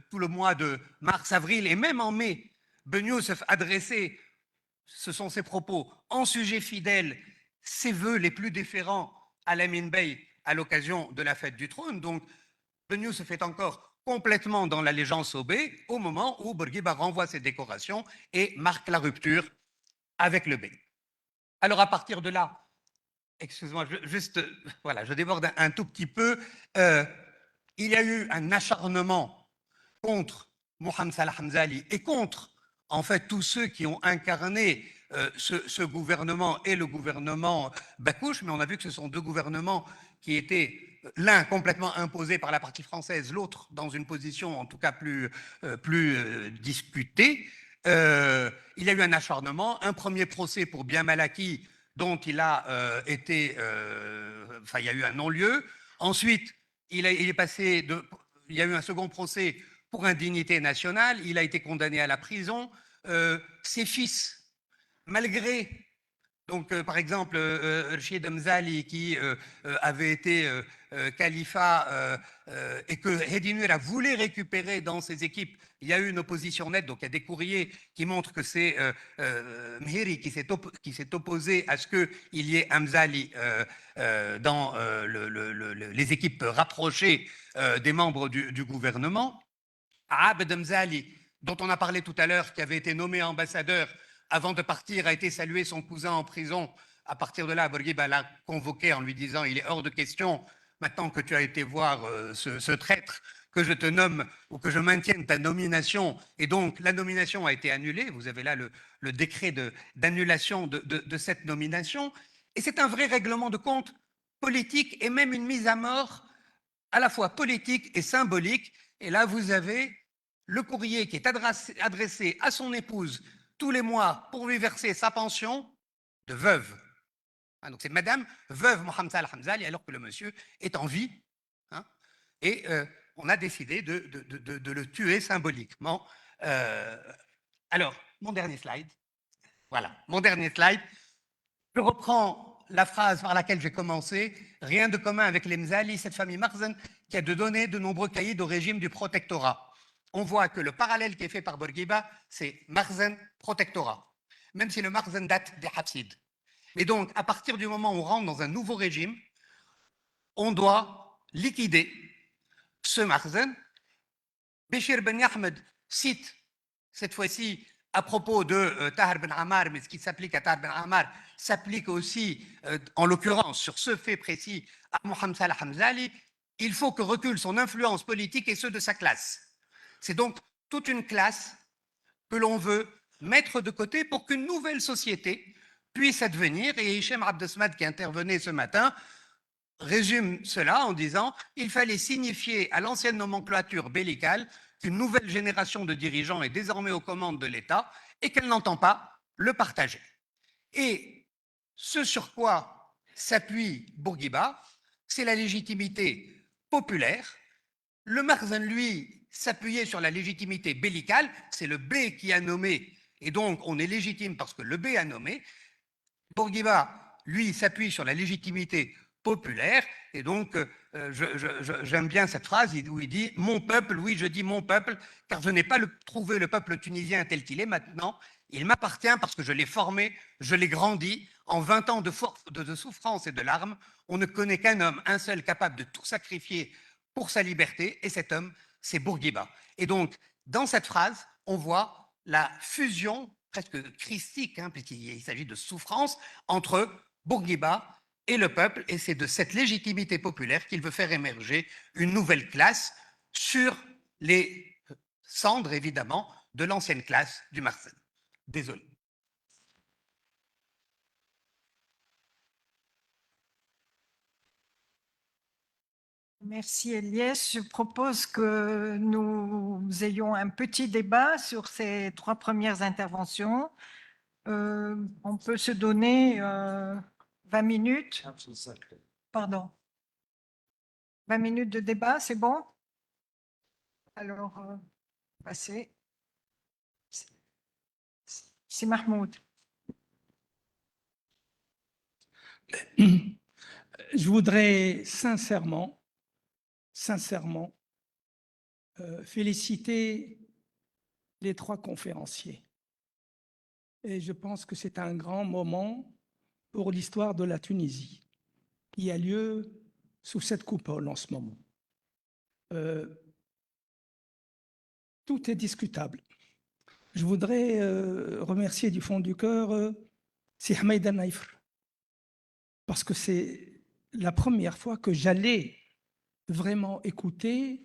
tout le mois de mars-avril et même en mai, Ben Youssef adressé, ce sont ses propos, en sujet fidèle, ses vœux les plus déférents à Lamine Bey à l'occasion de la fête du trône. Donc Ben Youssef est encore complètement dans l'allégeance au B au moment où Bourguiba renvoie ses décorations et marque la rupture avec le B. Alors à partir de là, excuse-moi, juste, voilà, je déborde un tout petit peu. Il y a eu un acharnement contre Mohamed Salah Hamzali et contre, en fait, tous ceux qui ont incarné ce gouvernement et le gouvernement Bakouche, mais on a vu que ce sont deux gouvernements qui étaient l'un complètement imposé par la partie française, l'autre dans une position en tout cas plus discutée. Il y a eu un acharnement, un premier procès pour bien mal acquis dont il a il y a eu un non-lieu. Ensuite, il y a eu un second procès pour indignité nationale. Il a été condamné à la prison. Ses fils, malgré, donc par exemple, Rachid Mzali qui avait été califat et que Hedi Nuera voulait récupérer dans ses équipes, il y a eu une opposition nette. Donc il y a des courriers qui montrent que c'est Mhiri qui s'est opposé à ce qu'il y ait Mzali dans les équipes rapprochées des membres du gouvernement. Abd Mzali, dont on a parlé tout à l'heure, qui avait été nommé ambassadeur avant de partir, a été salué son cousin en prison. À partir de là, Bourguiba l'a convoqué en lui disant « Il est hors de question, maintenant que tu as été voir ce traître, que je te nomme ou que je maintienne ta nomination. » Et donc, la nomination a été annulée. Vous avez là le décret d'annulation de cette nomination. Et c'est un vrai règlement de compte politique et même une mise à mort à la fois politique et symbolique. Et là, vous avez le courrier qui est adressé à son épouse tous les mois pour lui verser sa pension de veuve. Donc c'est Madame veuve Mohamed Salah Hamzali alors que le monsieur est en vie. et on a décidé de le tuer symboliquement. Alors, mon dernier slide. Voilà, mon dernier slide. Je reprends la phrase par laquelle j'ai commencé. Rien de commun avec les Mzali, cette famille Marzen, qui a donné de nombreux caïds au régime du protectorat. On voit que le parallèle qui est fait par Bourguiba, c'est Marzen protectorat, même si le Marzen date des Hafsides. Et donc, à partir du moment où on rentre dans un nouveau régime, on doit liquider ce Marzen. Béchir Ben Ahmed cite cette fois-ci à propos de Tahir Ben Ammar, mais ce qui s'applique à Tahir Ben Ammar s'applique aussi, en l'occurrence, sur ce fait précis, à Mohamed Salah Hamzali. Il faut que recule son influence politique et ceux de sa classe. C'est donc toute une classe que l'on veut mettre de côté pour qu'une nouvelle société puisse advenir. Et Hichem Abdesmad, qui intervenait ce matin, résume cela en disant il fallait signifier à l'ancienne nomenclature bellicale qu'une nouvelle génération de dirigeants est désormais aux commandes de l'État et qu'elle n'entend pas le partager. Et ce sur quoi s'appuie Bourguiba, c'est la légitimité populaire. Le Marzen, lui, s'appuyait sur la légitimité bellicale, c'est le B qui a nommé, et donc on est légitime parce que le B a nommé. Bourguiba, lui, s'appuie sur la légitimité populaire, et donc j'aime bien cette phrase où il dit « Mon peuple, oui, je dis mon peuple, car je n'ai pas trouvé le peuple tunisien tel qu'il est maintenant, il m'appartient parce que je l'ai formé, je l'ai grandi, en 20 ans de souffrance et de larmes, on ne connaît qu'un homme, un seul, capable de tout sacrifier pour sa liberté, et cet homme, c'est Bourguiba. » Et donc, dans cette phrase, on voit la fusion presque christique, hein, puisqu'il s'agit de souffrance, entre Bourguiba et le peuple, et c'est de cette légitimité populaire qu'il veut faire émerger une nouvelle classe sur les cendres, évidemment, de l'ancienne classe du Marzen. Désolé. Merci Eliès. Je propose que nous ayons un petit débat sur ces 3 premières interventions. On peut se donner 20 minutes. Pardon. 20 minutes de débat, c'est bon? Alors, passez. C'est Mahmoud. Je voudrais sincèrement féliciter les 3 conférenciers. Et je pense que c'est un grand moment pour l'histoire de la Tunisie qui a lieu sous cette coupole en ce moment. Tout est discutable. Je voudrais remercier du fond du cœur Si Ahmed Naïfr, parce que c'est la première fois que j'allais vraiment écouter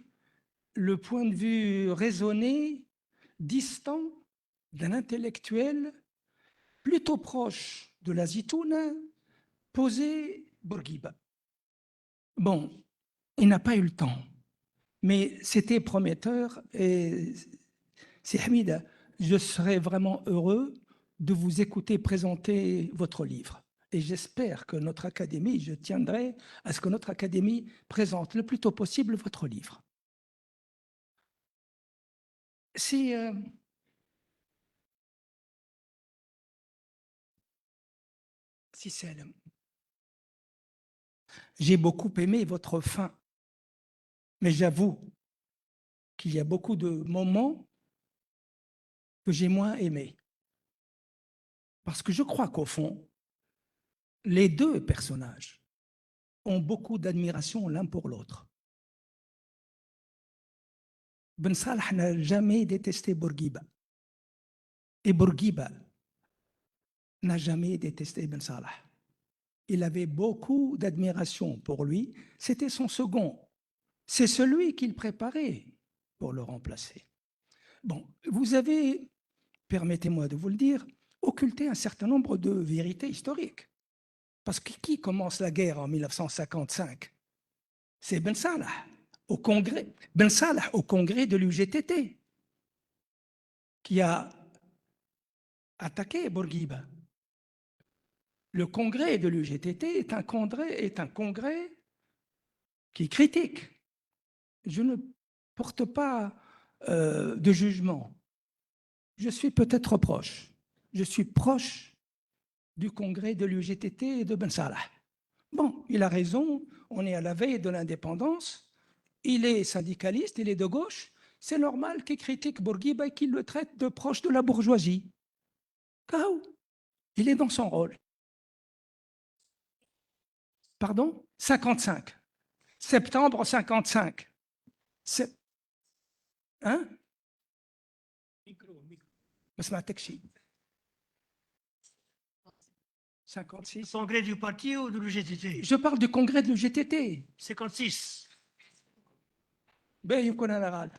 le point de vue raisonné, distant d'un intellectuel plutôt proche de la Zitouna, posé Bourguiba. Bon, il n'a pas eu le temps, mais c'était prometteur et c'est Hamida, je serais vraiment heureux de vous écouter présenter votre livre. Et j'espère que notre académie, je tiendrai à ce que notre académie présente le plus tôt possible votre livre. Si Salim, j'ai beaucoup aimé votre fin, mais j'avoue qu'il y a beaucoup de moments que j'ai moins aimés. Parce que je crois qu'au fond, les 2 personnages ont beaucoup d'admiration l'un pour l'autre. Ben Salah n'a jamais détesté Bourguiba. Et Bourguiba n'a jamais détesté Ben Salah. Il avait beaucoup d'admiration pour lui. C'était son second. C'est celui qu'il préparait pour le remplacer. Bon, vous avez, permettez-moi de vous le dire, occulté un certain nombre de vérités historiques. Parce que qui commence la guerre en 1955? C'est Ben Salah, au congrès. Ben Salah, au congrès de l'UGTT, qui a attaqué Bourguiba. Le congrès de l'UGTT est un congrès qui critique je ne porte pas de jugement. Je suis peut-être proche. Je suis proche du congrès de l'UGTT et de Ben Salah. Bon, il a raison, on est à la veille de l'indépendance, il est syndicaliste, il est de gauche, c'est normal qu'il critique Bourguiba et qu'il le traite de proche de la bourgeoisie. Kaou, il est dans son rôle. Pardon? 55. Septembre 55. Hein? ما سمعتك شيء. 56. Congrès du parti ou de l'UGTT? Je parle du congrès de l'UGTT. 56. Ben, يكون أنا غلط.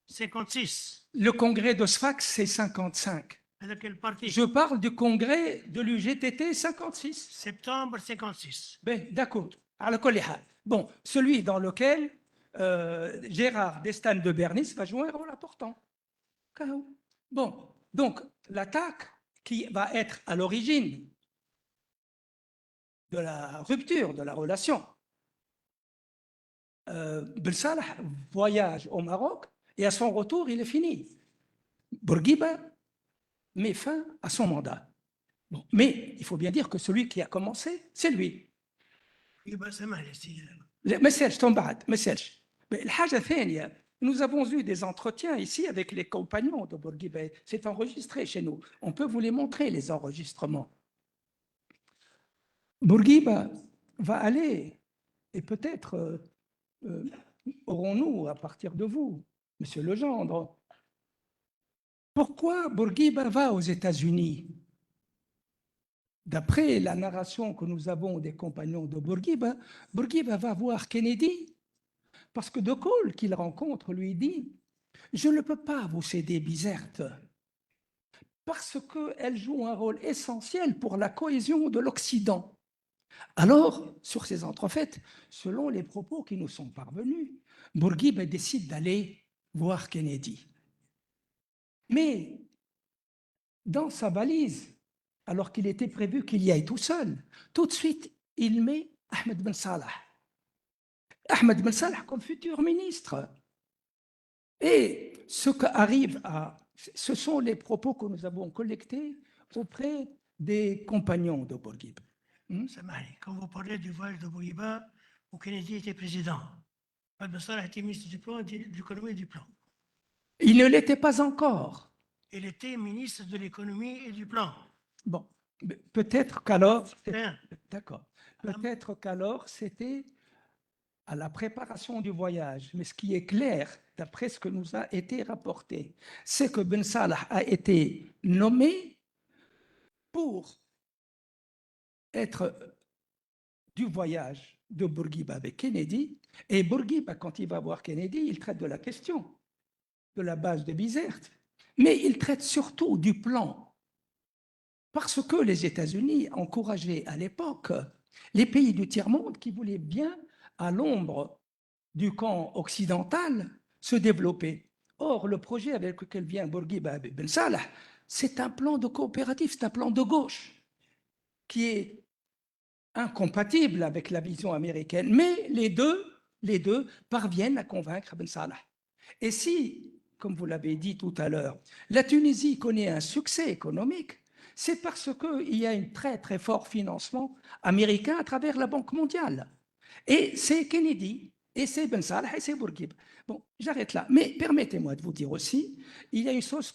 56. Le congrès de Sfax, c'est 55. Avec quel parti? Je parle du congrès de l'UGTT 56. Septembre 56. Ben, d'accord. على كل حال. Bon, celui dans lequel Gérard Destan de Bernis va jouer un rôle important. Bon, donc l'attaque qui va être à l'origine de la rupture de la relation. Ben Salah voyage au Maroc et à son retour, il est fini. Bourguiba met fin à son mandat. Bon, mais il faut bien dire que celui qui a commencé, c'est lui. يبقى سامحني سي. مسالش تنبعد مسالش. الحاجة الثانية, nous avons eu des entretiens ici avec les compagnons de Bourguiba. C'est enregistré chez nous. On peut vous les montrer, les enregistrements. Bourguiba va aller, et peut-être aurons-nous, à partir de vous, Monsieur Legendre, pourquoi Bourguiba va aux États-Unis? D'après la narration que nous avons des compagnons de Bourguiba, Bourguiba va voir Kennedy parce que De Gaulle, qu'il rencontre, lui dit « Je ne peux pas vous céder Bizerte parce qu'elle joue un rôle essentiel pour la cohésion de l'Occident. » Alors, sur ces entrefaites, selon les propos qui nous sont parvenus, Bourguiba décide d'aller voir Kennedy. Mais dans sa valise, alors qu'il était prévu qu'il y aille tout seul, tout de suite, il met Ahmed Ben Salah. Ahmed Ben Salah comme futur ministre. Et ce sont les propos que nous avons collectés auprès des compagnons de Bourguiba. سامحني. Quand vous parlez du voyage de Bourguiba, où Kennedy était président, Ben Salah était ministre du plan, de l'économie et du plan. Il ne l'était pas encore. Il était ministre de l'économie et du plan. Bon, peut-être qu'alors, Rien. d'accord, peut-être qu'alors c'était à la préparation du voyage. Mais ce qui est clair, d'après ce que nous a été rapporté, c'est que Ben Salah a été nommé pour être du voyage de Bourguiba avec Kennedy. Et Bourguiba, quand il va voir Kennedy, il traite de la question de la base de Bizerte, mais il traite surtout du plan. Parce que les États-Unis encourageaient à l'époque les pays du tiers-monde qui voulaient bien, à l'ombre du camp occidental, se développer. Or, le projet avec lequel vient Bourguiba Ben Salah, c'est un plan de coopérative, c'est un plan de gauche qui est incompatible avec la vision américaine. Mais les deux parviennent à convaincre Ben Salah. Et si, comme vous l'avez dit tout à l'heure, la Tunisie connaît un succès économique, c'est parce qu'il y a un très très fort financement américain à travers la Banque mondiale. Et c'est Kennedy, et c'est Ben Salah, et c'est Bourguiba. Bon, j'arrête là. Mais permettez-moi de vous dire aussi, il y a une chose,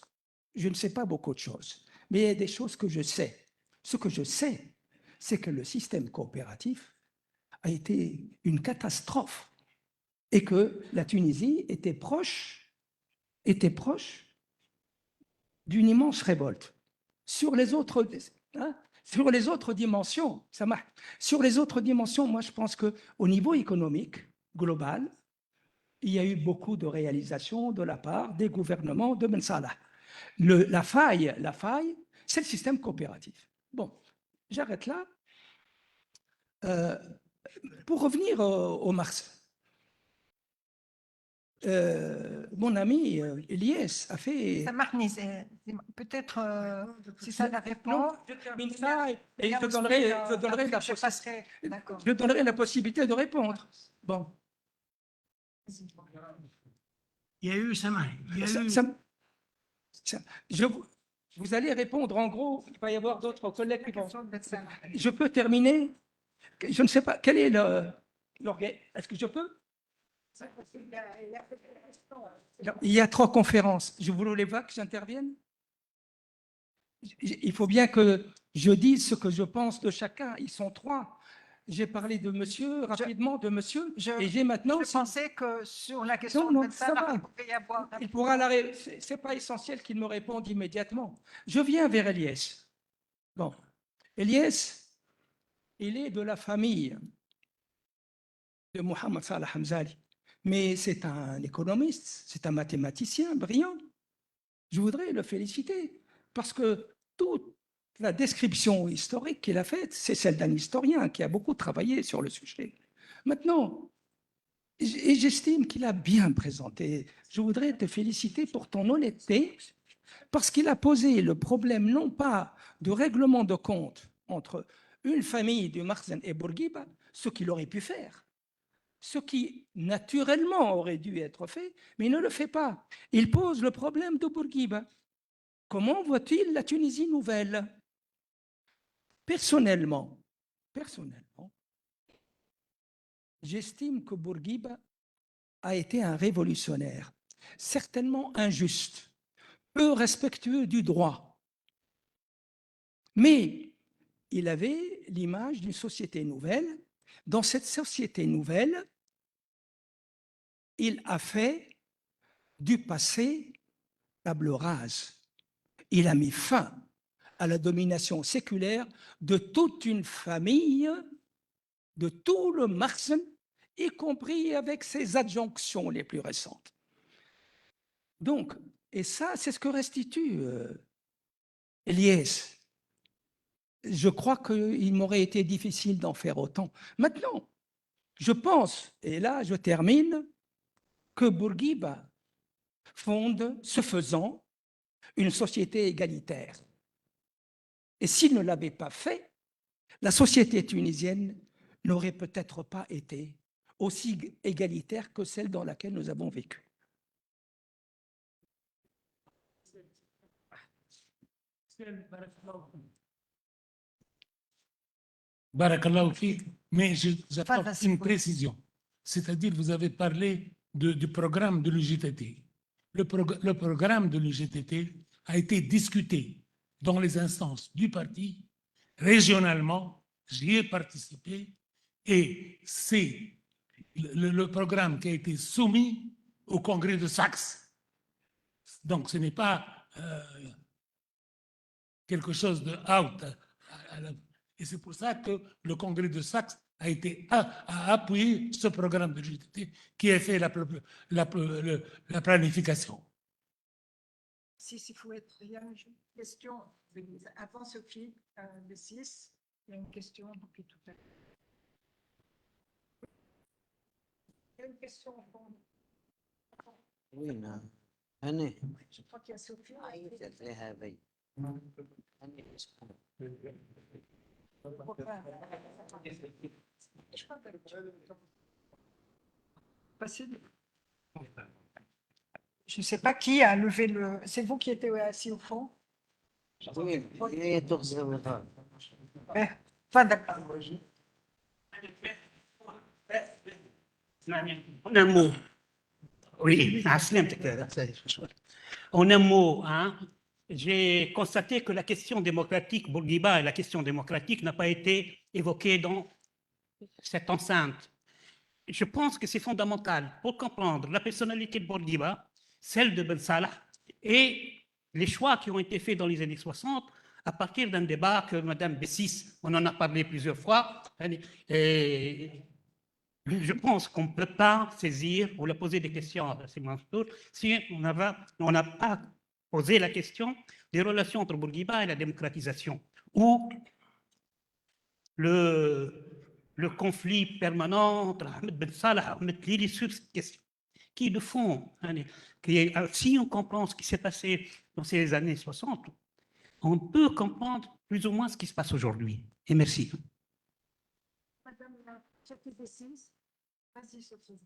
je ne sais pas beaucoup de choses, mais il y a des choses que je sais. Ce que je sais, c'est que le système coopératif a été une catastrophe et que la Tunisie était proche d'une immense révolte. Sur les autres dimensions, moi je pense qu'au niveau économique global, il y a eu beaucoup de réalisations de la part des gouvernements de Ben Salah. La faille, c'est le système coopératif. Bon, j'arrête là. Pour revenir au Mars, mon ami Elias a fait... سامحني peut-être c'est ça la réponse. Je termine ça et je donnerai Je passerai. D'accord. je donnerai la possibilité de répondre. Bon. Il y a eu, Samah, il y a eu... Vous allez répondre en gros, il va y avoir d'autres collègues qui vont. Je peux terminer? Je ne sais pas, quel est l'organe? Est-ce que je peux? Il y a 3 conférences. Je voulais pas que j'intervienne? Il faut bien que je dise ce que je pense de chacun. Ils sont 3. J'ai parlé de monsieur, rapidement de monsieur, et j'ai maintenant... Je pensais que sur la question Non, de ça va. il pouvait y avoir... Il pourra c'est pas essentiel qu'il me réponde immédiatement. Je viens vers Eliès. Bon, Eliès, il est de la famille de Mohamed Salah Hamzali, mais c'est un économiste, c'est un mathématicien brillant. Je voudrais le féliciter parce que toute la description historique qu'il a faite, c'est celle d'un historien qui a beaucoup travaillé sur le sujet. Maintenant, et j'estime qu'il a bien présenté. Je voudrais te féliciter pour ton honnêteté, parce qu'il a posé le problème non pas de règlement de compte entre une famille du Makhzen et Bourguiba, ce qu'il aurait pu faire, ce qui naturellement aurait dû être fait, mais il ne le fait pas. Il pose le problème de Bourguiba. Comment voit-il la Tunisie nouvelle? Personnellement, j'estime que Bourguiba a été un révolutionnaire, certainement injuste, peu respectueux du droit. Mais il avait l'image d'une société nouvelle. Dans cette société nouvelle, il a fait du passé table rase. Il a mis fin à la domination séculaire de toute une famille, de tout le Makhzen, y compris avec ses adjonctions les plus récentes. Donc, et ça, c'est ce que restitue Eliès. Je crois qu'il m'aurait été difficile d'en faire autant. Maintenant, je pense, et là je termine, que Bourguiba fonde, ce faisant, une société égalitaire. Et s'il ne l'avait pas fait, la société tunisienne n'aurait peut-être pas été aussi égalitaire que celle dans laquelle nous avons vécu. Barakallahu fik, mais j'apporte une précision. C'est-à-dire, vous avez parlé du programme de l'UGTT. Le programme de l'UGTT a été discuté dans les instances du parti, régionalement, j'y ai participé, et c'est le programme qui a été soumis au congrès de Saxe. Donc, ce n'est pas quelque chose de out. Et c'est pour ça que le congrès de Saxe a appuyé ce programme de l'UGTT qui a fait la planification. Si il faut être, il y a une question avant Sophie, de 6, il y a une question depuis tout à l'heure. Il y a une question au fond. Oui, non. Annie. Je crois qu'il y a Sophie. Je ne sais pas qui a levé le... C'est vous qui étiez assis au fond? Oui, il y a Enfin, d'accord. En un mot. Oui, en un mot, hein, j'ai constaté que la question démocratique, Bourguiba et la question démocratique n'a pas été évoquée dans cette enceinte. Je pense que c'est fondamental pour comprendre la personnalité de Bourguiba, celle de Ben Salah et les choix qui ont été faits dans les années 60 à partir d'un débat que Mme Bessis, on en a parlé plusieurs fois, et je pense qu'on ne peut pas saisir ou la poser des questions à Bassim Mansour si on n'a pas posé la question des relations entre Bourguiba et la démocratisation, ou le conflit permanent entre Ahmed Ben Salah et Ahmed Lili sur cette question, qui de fond, si on comprend ce qui s'est passé dans ces années 60, on peut comprendre plus ou moins ce qui se passe aujourd'hui. Et merci. Madame Sophie Bessis, vas-y Sophie.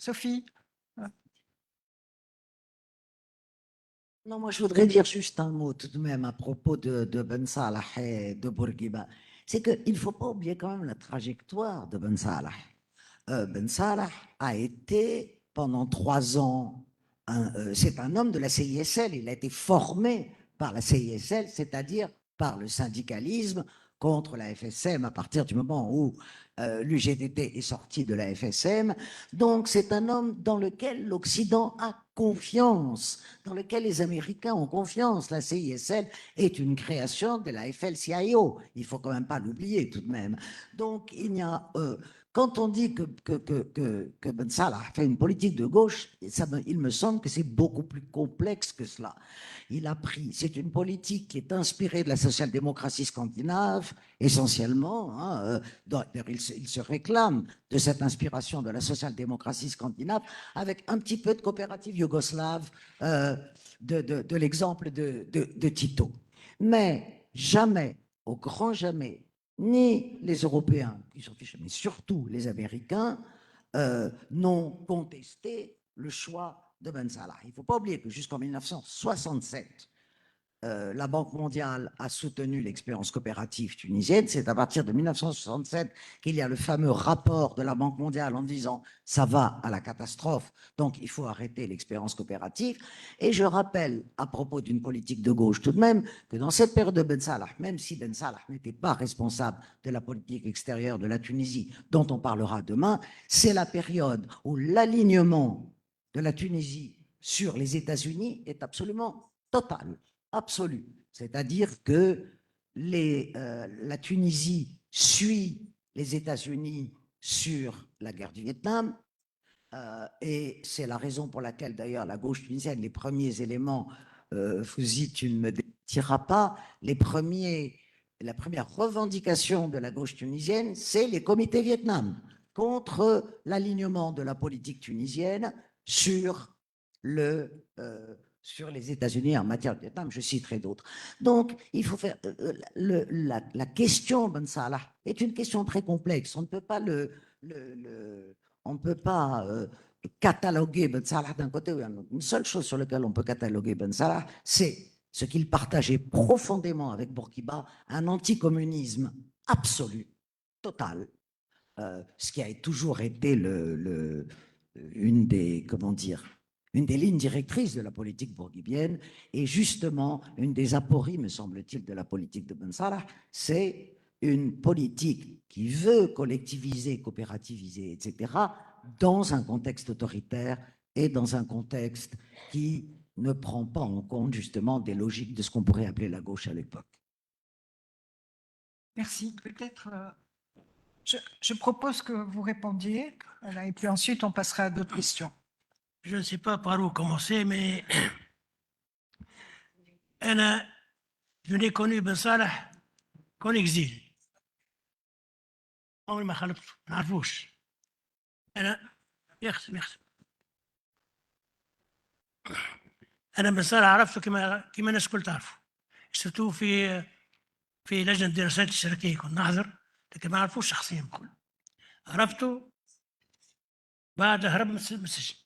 Sophie. Non, moi, je voudrais dire juste un mot tout de même à propos de Ben Salah et de Bourguiba. C'est qu'il ne faut pas oublier quand même la trajectoire de Ben Salah. Ben Salah a été pendant 3 ans, c'est un homme de la CISL, il a été formé par la CISL, c'est-à-dire par le syndicalisme contre la FSM à partir du moment où l'UGTT est sorti de la FSM. Donc c'est un homme dans lequel l'Occident a confiance, dans lequel les Américains ont confiance. La CISL est une création de la FL-CIO, il ne faut quand même pas l'oublier tout de même. Donc il y a... quand on dit que Ben Salah fait une politique de gauche, il me semble que c'est beaucoup plus complexe que cela. C'est une politique qui est inspirée de la social-démocratie scandinave, essentiellement. Hein, il se réclame de cette inspiration de la social-démocratie scandinave, avec un petit peu de coopérative yougoslave, de l'exemple de Tito. Mais jamais, au grand jamais, ni les Européens, mais surtout les Américains, n'ont contesté le choix de Ben Salah. Il ne faut pas oublier que jusqu'en 1967, la Banque mondiale a soutenu l'expérience coopérative tunisienne. C'est à partir de 1967 qu'il y a le fameux rapport de la Banque mondiale en disant « ça va à la catastrophe, donc il faut arrêter l'expérience coopérative ». Et je rappelle, à propos d'une politique de gauche tout de même, que dans cette période de Ben Salah, même si Ben Salah n'était pas responsable de la politique extérieure de la Tunisie, dont on parlera demain, c'est la période où l'alignement de la Tunisie sur les États-Unis est absolument total. Absolue. C'est-à-dire que la Tunisie suit les États-Unis sur la guerre du Vietnam, et c'est la raison pour laquelle d'ailleurs la gauche tunisienne, les premiers éléments, Fouzi, tu ne me diras pas, la première revendication de la gauche tunisienne, c'est les comités Vietnam, contre l'alignement de la politique tunisienne sur les États-Unis en matière de Vietnam, je citerai d'autres. Donc, il faut faire... la question Ben Salah est une question très complexe. On ne peut pas on ne peut pas cataloguer Ben Salah d'un côté ou d'un autre. Une seule chose sur laquelle on peut cataloguer Ben Salah, c'est ce qu'il partageait profondément avec Bourguiba, un anticommunisme absolu, total, ce qui a toujours été une des, comment dire, une des lignes directrices de la politique bourguibienne, et justement, une des apories, me semble-t-il, de la politique de Ben Salah, c'est une politique qui veut collectiviser, coopérativiser, etc., dans un contexte autoritaire et dans un contexte qui ne prend pas en compte justement des logiques de ce qu'on pourrait appeler la gauche à l'époque. Merci. Peut-être, je propose que vous répondiez, et puis ensuite on passera à d'autres questions. Je ne sais pas par où commencer, mais je n'ai connu Ben Salah qu'en exil. عمري ما خلقته ما نعرفوش. merci. أنا بن صالح عرفته كما الناس الكل تعرفه. سيرتو في لجنة الدراسات الشركية كنا نحضر، لكن ما نعرفوش شخصيا الكل. عرفته بعد هرب من السجن.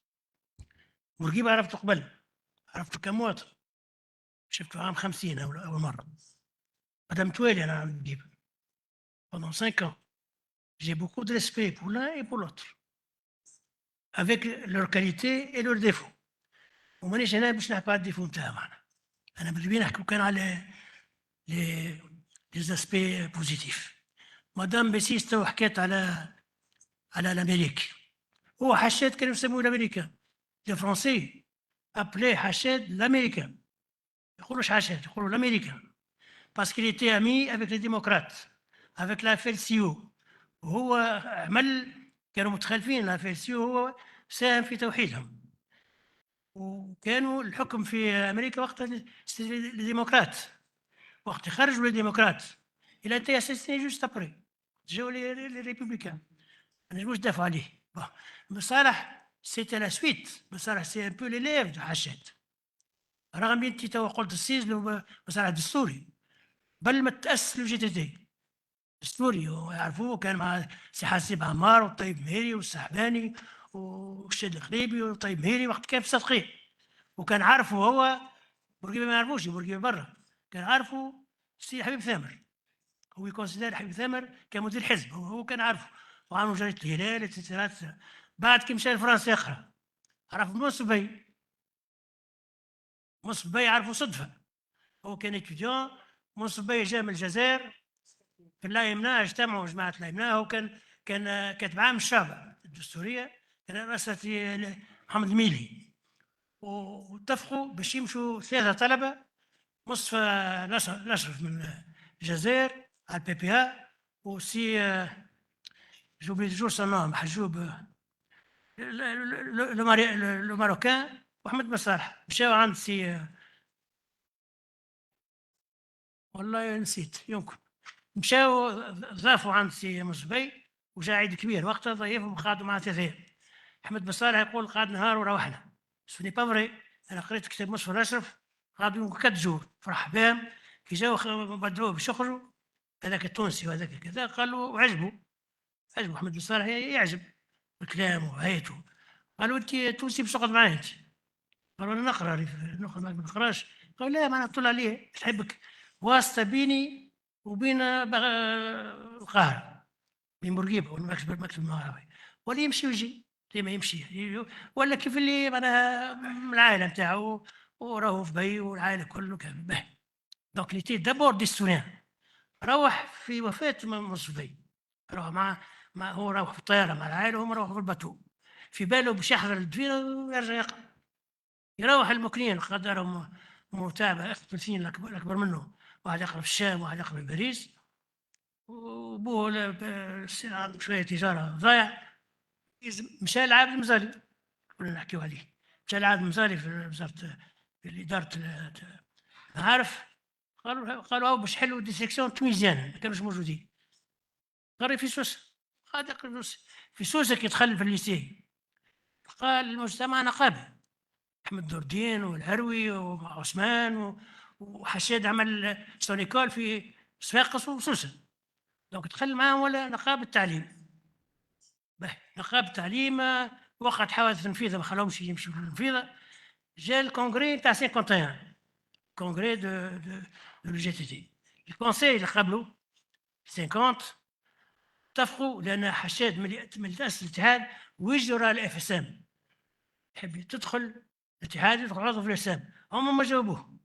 بورقيبة عرفته قبل، عرفته كمواطن. شفته عام 50 أول مرة. بعد متوالي أنا عم بورقيبة. Pendant 5 ans. J'ai beaucoup de respect pour l'un et pour l'autre, avec leurs qualités et leurs défauts. ومانيش هنا باش نحكي على الديفو نتاعهم. أنا بدي نحكي كان على les aspects positifs. مدام بسيس تو حكيت على الأمريكي. هو حشاد كانوا يسموه الأمريكان. لي فرونسي أبلي حشاد l'Américain. يقولوش حشاد، يقولوا l'Américain. Parce qu'il était ami avec les démocrates, avec la FLCO. وهو عمل، كانوا متخلفين لا فيلسيو، هو ساهم في توحيدهم. وكانوا الحكم في امريكا وقتها الديمقراط، وقت خرجوا الديمقراط الى تي اساسي جوست ابري جاوا لي ريبوبليكان، ما نجموش ندافعوا عليه. بصالح سيتي لا سويت، بصالح سي ان بو ليليف دو حشاد، رغم انت تو قلت السيز بصالح دستوري، بل ما تاسس لو جي تي تي دستوري، ويعرفوه كان مع سي حسيب عمار والطيب ميري والسحباني والشد الخليبي وطيب مهيري وقت كان في الصدقية، وكان عارفه هو بورقيبه ما يعرفوش، بورقيبه برا كان عارفه السي حبيب ثامر، هو يكونسيدير حبيب ثامر كمدير حزب، هو كان عارفه وعامل جريدة الهلال اتسيتيرا. بعد كي مشى لفرنسا يقرا عرف منصبي، منصبي عرفه صدفه، هو كان اتيديون. منصبي جا من الجزائر في اللايمنا، اجتمعوا جماعه اللايمنا، هو كان كاتب عام الشعب الدستوريه، كان رئاسة محمد الميلي، واتفقوا باش يمشوا 3 طلبه، مصطفى نشرف من الجزائر على البي بي ا، وسي جوبلي جور سنام حجوب لو ماروكان، واحمد مصالح مشاو عند سي والله نسيت يمكن، مشاو ضافوا عند سي مصبي، وجا عيد كبير وقتها ضيفهم قعدوا معاه 3 ايام. احمد مصالح يقول قعد نهار وروحنا، سوني با فري، انا قريت كتاب مصطفى نشرف قعدوا يمكن 4 جور، فرح بهم كي جاو بدعوه باش يخرجوا، هذاك التونسي وهذاك كذا قالوا وعجبوا، عجبوا احمد مصالح يعجب بكلامه وهيئته، قالوا انت تونسي باش تقعد معايا انت؟ قالوا انا نقرا ما نقراش، قالوا لا ما نطلع عليه تحبك واسطه بيني وبين القاهره، بين بورقيبه والمكتب المغربي، ولا يمشي ويجي زي ما يمشي، ولا كيف اللي معناها من العائله نتاعو وراهو في بي والعائله كله كان به. دونك ليتي دابور ديستوريان، روح في وفاه منصفي، روح مع هو روح في الطياره مع العائله وهم روحوا في الباتو، في باله باش يحضر الدفينه ويرجع يقرا، يروح المكنين قدرهم متابع 30 الأكبر منه، واحد يقرا في الشام واحد يقرا في باريس، وبوه شويه تجاره ضايع، مشى لعابد المزالي كنا نحكيو عليه، مشى لعابد المزالي في وزاره في اداره المعارف، قالوا هاو باش حلوا ديسيكسيون تونيزيان ما كانوش موجودين، قري في سوسه، هذا يقرا في سوسه كي دخل في الليسي قال المجتمع نقابي، احمد نور الدين والهروي وعثمان وحشاد عمل سونيكول في صفاقس وسوسه، دونك دخل معاهم ولا نقابه التعليم، نقابه التعليم وقعت حوادث تنفيذه ما خلاهمش يمشوا في التنفيذه، جا الكونغري تاع 51 كونغري دو جي تي تي، الكونسي اللي قبلوا 50 اتفقوا لان حشاد من تاسس الاتحاد ويجرى الاف اس ام، يحب تدخل الاتحاد يدخل عضو في الاسام، هم ما جاوبوه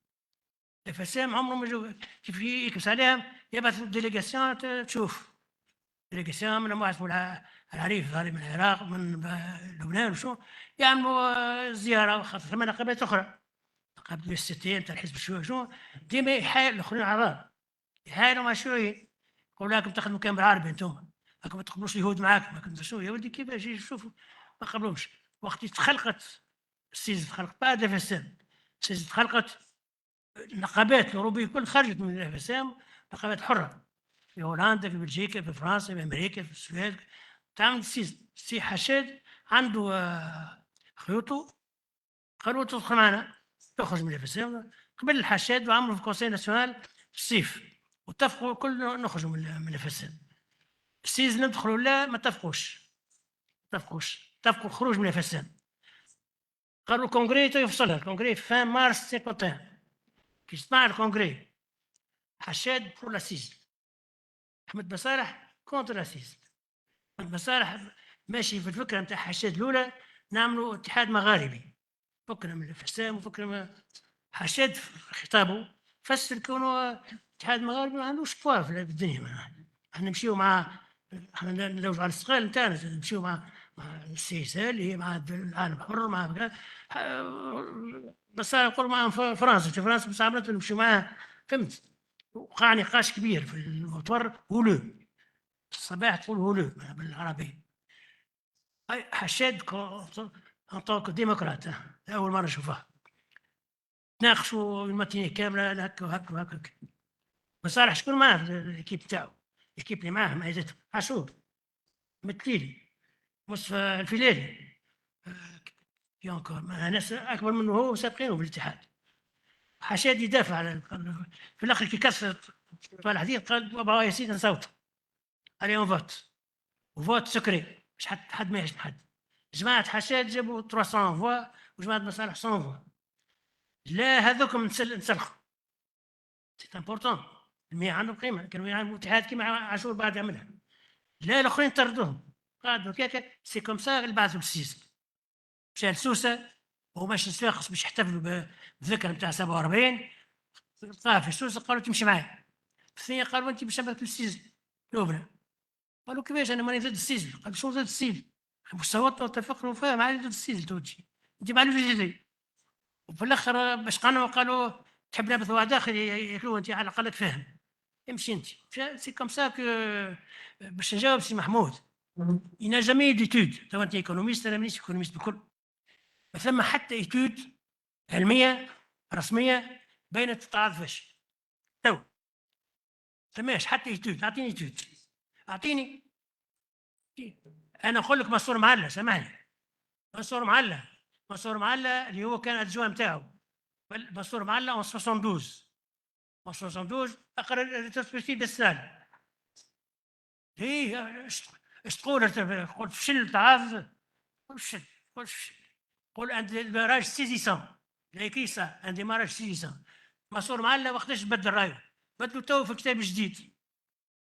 الاف اس ام، عمرهم ما جاوبوه، كيف يكبس عليهم يبعث ديليغاسيون تشوف، ديليغاسيون من واحد العريف هذه من العراق من لبنان وشو يعملوا زياره، خاطر ثم نقابات اخرى، نقابه الستين تاع الحزب الشيوعي شو ديما يحايل الاخرين اعراب، يحايلوا مع الشيوعيين، يقول لكم تخدموا كان بالعربي انتم، راكم ما تقبلوش اليهود معاكم، راكم شو يا ولدي كيفاش شوفوا ما قبلوش، وقت تخلقت السيز تخلقت بعد الاف اس ام، السيز تخلقت النقابات الاوروبيه كل خرجت من الاف اس ام، نقابات حره في هولندا في بلجيكا في فرنسا في امريكا في السويد، تعمل السيز سي حشاد عنده خيوطه، قالوا تدخل معنا تخرج من الاف اس ام، قبل الحشاد وعملوا في كونسي ناسيونال في الصيف، واتفقوا كل نخرجوا من الاف اس ام، السيز ندخلوا لا ما اتفقوش اتفقوا الخروج من الاف اس ام، قالوا الكونغري يفصلها، الكونغري في فان مارس 51 كي اجتمع الكونغري حشاد بور لاسيز، احمد مصالح كونتر لاسيز، احمد مصالح ماشي في الفكره نتاع حشاد الاولى نعملوا اتحاد مغاربي، فكنا من الفسام وفكنا من حشاد في خطابه فسر كونه اتحاد مغاربي ما عندوش قوى في الدنيا، احنا نمشيو مع احنا نلوج على الاستقلال نتاعنا، نمشيو مع السياسه اللي هي مع العالم الحر مع بس يقول مع فرنسا بس عملت نمشيو معاه، فهمت، وقع نقاش كبير في المؤتمر هولو الصباح تقول هولو بالعربي، اي حشاد انطوك ديمقراط اول مره نشوفها، تناقشوا الماتيني كامله هكا وهكا وهكا، مصالح شكون معاه الكيب تاعو، الكيب اللي معاه مع عاشور متليلي مصطفى الفلالي يونكور ناس اكبر منه هو سابقينه بالاتحاد، حشاد يدافع على في الاخر كي كسرت طلع الحديث قال بابا يا سيدي نصوت عليهم فوت وفوت سكري مش حد ما يعجب حد، جماعه حشاد جابوا 300 فوا وجماعه مصالح 100 فوا. لا هذوكم نسلخوا. سي امبورتون. المياه عندهم قيمه، كانوا يعملوا اتحاد كيما عاشور بعد يعملها. لا الاخرين طردوهم قعدوا كيكا. سي كوم سا اللي بعثوا للسيسي مشى لسوسه وماشي لصفاقس باش يحتفلوا بالذكرى نتاع 47. لقاه في سوسه قالوا تمشي معايا. في الثانيه قالوا انت باش تبعث للسيسي نوبله. قالوا كيفاش انا ماني ضد السيسي؟ قال شو ضد السيسي؟ باش صوتوا واتفقوا فاهم علي ضد السيسي توجي انت معلوش جديد. وفي الاخر باش قالوا تحب نبث واحد داخل ياكلوه انت على الاقل فاهم. امشي انت. سي كوم سا كو باش نجاوب سي محمود. Il n'a jamais eu d'études. تو انت ايكونوميست انا مانيش ايكونوميست بكل. ما ثم حتى ايتود علميه رسميه بينت التعاطفش. تو ثماش حتى ايتود. اعطيني ايتود. اعطيني. انا نقول لك منصور معلة سامحني. منصور معلة اللي هو كان الادجوان نتاعو. منصور معلة 72 اقرا التسبيسي بالسال. هي ايش تقول قلت فشل تعاظ. قول ان ديماراج سيزيسون. لا كيسا ان ديماراج سيزيسون. منصور معلة وقتاش بدل رايه؟ بدلوا تو في كتاب جديد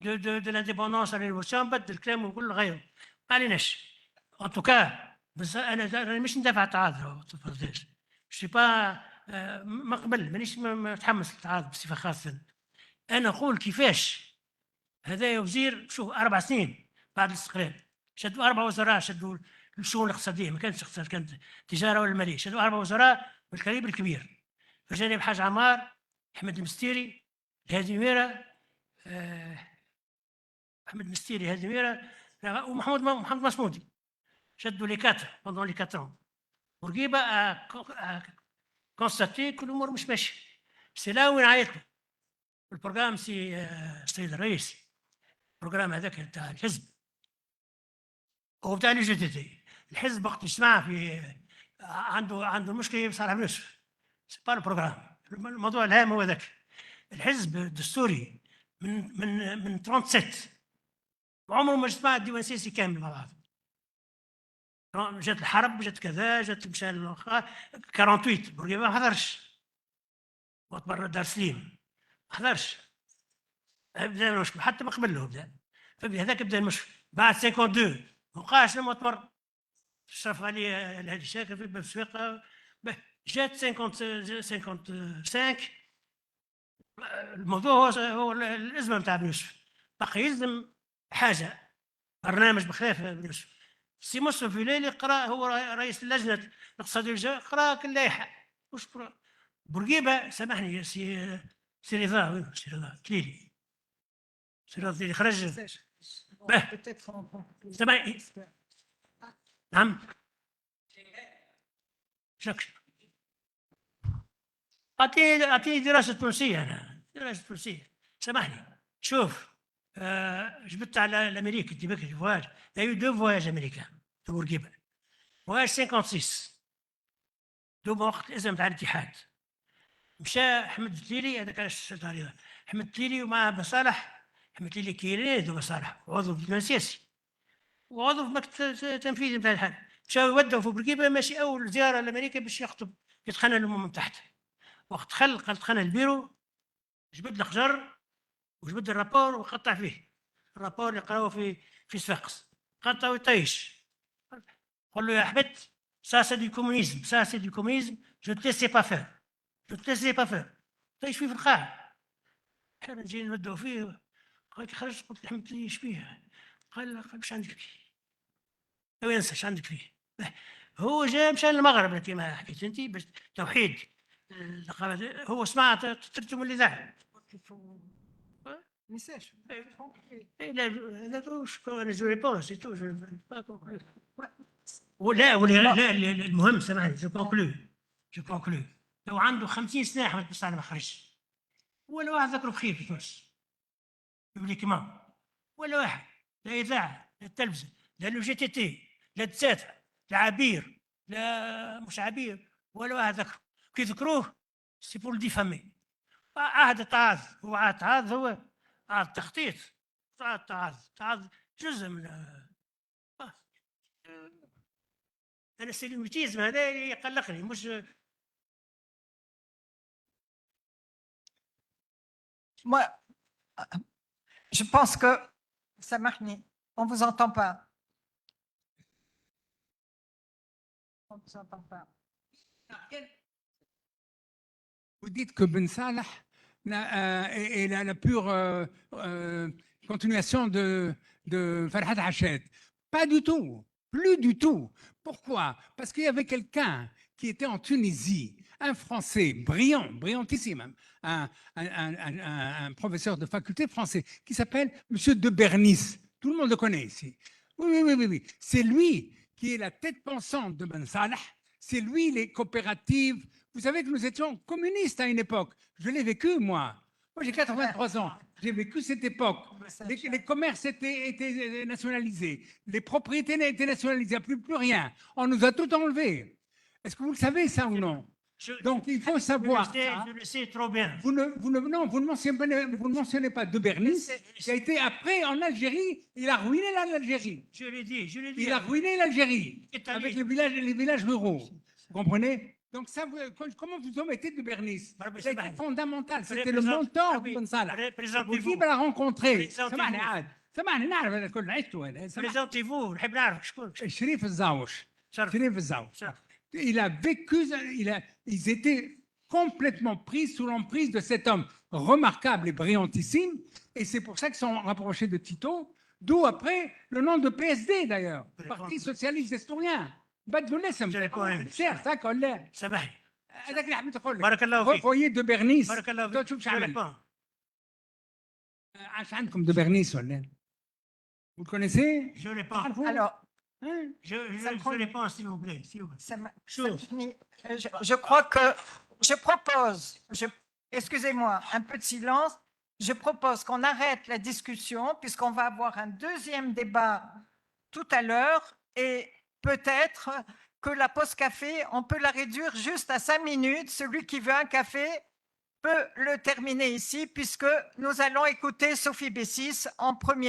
دو لانديبوندونس ريفولوسيون. بدل الكلام وكل غيره ما عليناش. ان توكا بس انا مش ندافع التعاظ. سي با ما قبل مانيش متحمس للتعاظ بصفه خاصه. انا نقول كيفاش هذا وزير. شوف 4 سنين بعد الاستقلال شدوا 4 وزراء. شدوا الشؤون الاقتصاديه ما كانتش اقتصاد كانت تجاره ولا الماليه. شدوا 4 وزراء بالكاليبر الكبير. بجانب حاج عمار احمد المستيري الهادي ميرا احمد المستيري هادي ميرا ومحمود مسمودي. شدوا لي 4 بوندون لي 4 بورقيبه كونستاتي كل الامور مش ماشيه. سي لا وين عيط له البروغرام سي السيد الرئيس. البروغرام هذاك تاع الحزب هو بتاع الجي تي تي. الحزب وقت اجتمع في عنده مشكله بصالح بن يوسف. سي با البروغرام. الموضوع الهام هو ذاك. الحزب الدستوري من 37 عمره ما اجتمع الديوان السياسي كامل مع بعض. جات الحرب جات كذا جات مشى 48 بورقيبه ما حضرش. وقت برا دار سليم ما حضرش. بدا المشكل حتى ما قبل له بدا. فهذاك بدا المشكل. بعد 52 ما بقاش المؤتمر شرف عليه الهادي شاكر في باب سويقه. جات 55 الموضوع هو الازمه نتاع بن يوسف. بقى يلزم حاجه برنامج بخلاف بن يوسف. سي مصطفى فيليلي قرا هو رئيس اللجنه الاقتصاديه قرا كل لائحه. وش قرا بورقيبه سامحني سي رضا وين سي رضا تليلي. سي رضا اللي خرج سامحني. نعم شكرا. اعطيني دراسه تونسيه. انا دراسه تونسيه سامحني. شوف جبت على الامريكي دي بكري فواج. Il y a eu 2 voyages américains de بورقيبه. فواج 56 دوب وقت الازمه تاع الاتحاد. مشى احمد التليلي هذاك الشهر احمد التليلي ومعه بصالح. احمد التليلي كيرين دو بصالح عضو في الديوان السياسي وعضو في مكتب التنفيذي نتاع الاتحاد. مشاو يودوا في بورقيبه ماشي اول زياره لامريكا باش يخطب يتخنى الامم من تحت. وقت قال تخنى البيرو جبد الخجر وجبد الرابور وقطع فيه. الرابور اللي قراوه في صفاقس قطع ويطيش. قال له يا احمد ça c'est du communisme, ça c'est du communisme, je ne te laisserai pas faire, je ne te laisserai pas faire. طيش فيه في القاعة. احنا نجي نبدأوا فيه. قال خرجت قلت احمد لي ايش فيه؟ قال مش عندك فيه. وين انسى ايش عندك فيه؟ هو جاء مشى للمغرب كما حكيت انت باش توحيد. هو سمع ترجم الاذاعه. Message. لا المهم سامحني جو كونكلو. لو عنده 50 سنه احمد بن سالم ما خرجش ولا واحد ذكره بخير في تونس بوبليكمون. ولا واحد. لا اذاعه لا التلفزه لا الجي تي تي لا الدساتره لا عبير لا مش عبير ولا واحد ذكره. كي ذكروه سي بور ديفامي. عهد التعاظ هو عهد التعاظ هو عهد التخطيط. عهد التعاظ جزء من انا السيلوميتيزم هذا يقلقني مش Moi, je pense que, Samahni, on ne vous entend pas. On ne vous entend pas. Vous dites que Ben Salah est la pure continuation de Farhad Hachet. Pas du tout, plus du tout. Pourquoi? Parce qu'il y avait quelqu'un qui était en Tunisie, un Français brillant, brillantissime, un professeur de faculté français qui s'appelle M. de Bernis. Tout le monde le connaît ici. Oui. C'est lui qui est la tête pensante de Ben Salah. C'est lui les coopératives. Vous savez que nous étions communistes à une époque. Je l'ai vécu, moi. Moi, j'ai 83 ans. J'ai vécu cette époque. Les commerces étaient nationalisés. Les propriétés étaient nationalisées. Il n'y a plus rien. On nous a tout enlevé. Est-ce que vous le savez, ça ou non? Donc, il faut savoir. Je le sais trop bien. Vous ne mentionnez pas de Bernis, qui a été après en Algérie. Il a ruiné l'Algérie. Je l'ai dit. Il a ruiné l'Algérie avec les villages ruraux. Vous comprenez? Donc, ça, comment vous omettez de Bernis? Ça a été fondamental. C'était le mentor de Ben Salah. Présentez-vous. Qui va la rencontrer? Présentez-vous. نحب نعرف شكون. Sherif Zaouch. شرف. Sherif Zaouch. شرف. Il a vécu, ils étaient complètement pris sous l'emprise de cet homme remarquable et brillantissime. Et c'est pour ça qu'ils sont rapprochés de Tito, d'où après le nom de PSD d'ailleurs, Parti Socialiste Estorien. بدلوا الاسم. سير ذاك ولا سامحني. هذاك اللي حبيت نقول لك. بارك الله فيك. فويي دو برنيس. بارك الله فيك. تشوف شو عمل. عاش عندكم دو برنيس ولا؟ Vous le connaissez? Je l'ai pas. Alors, Hein? Je l'ai pas, s'il vous plaît. Samahni, je crois que je propose, excusez-moi, un peu de silence. Je propose qu'on arrête la discussion puisqu'on va avoir un deuxième débat tout à l'heure et peut-être que la pause café, on peut la réduire juste à 5 minutes. Celui qui veut un café peut le terminer ici puisque nous allons écouter Sophie Bessis en premier lieu.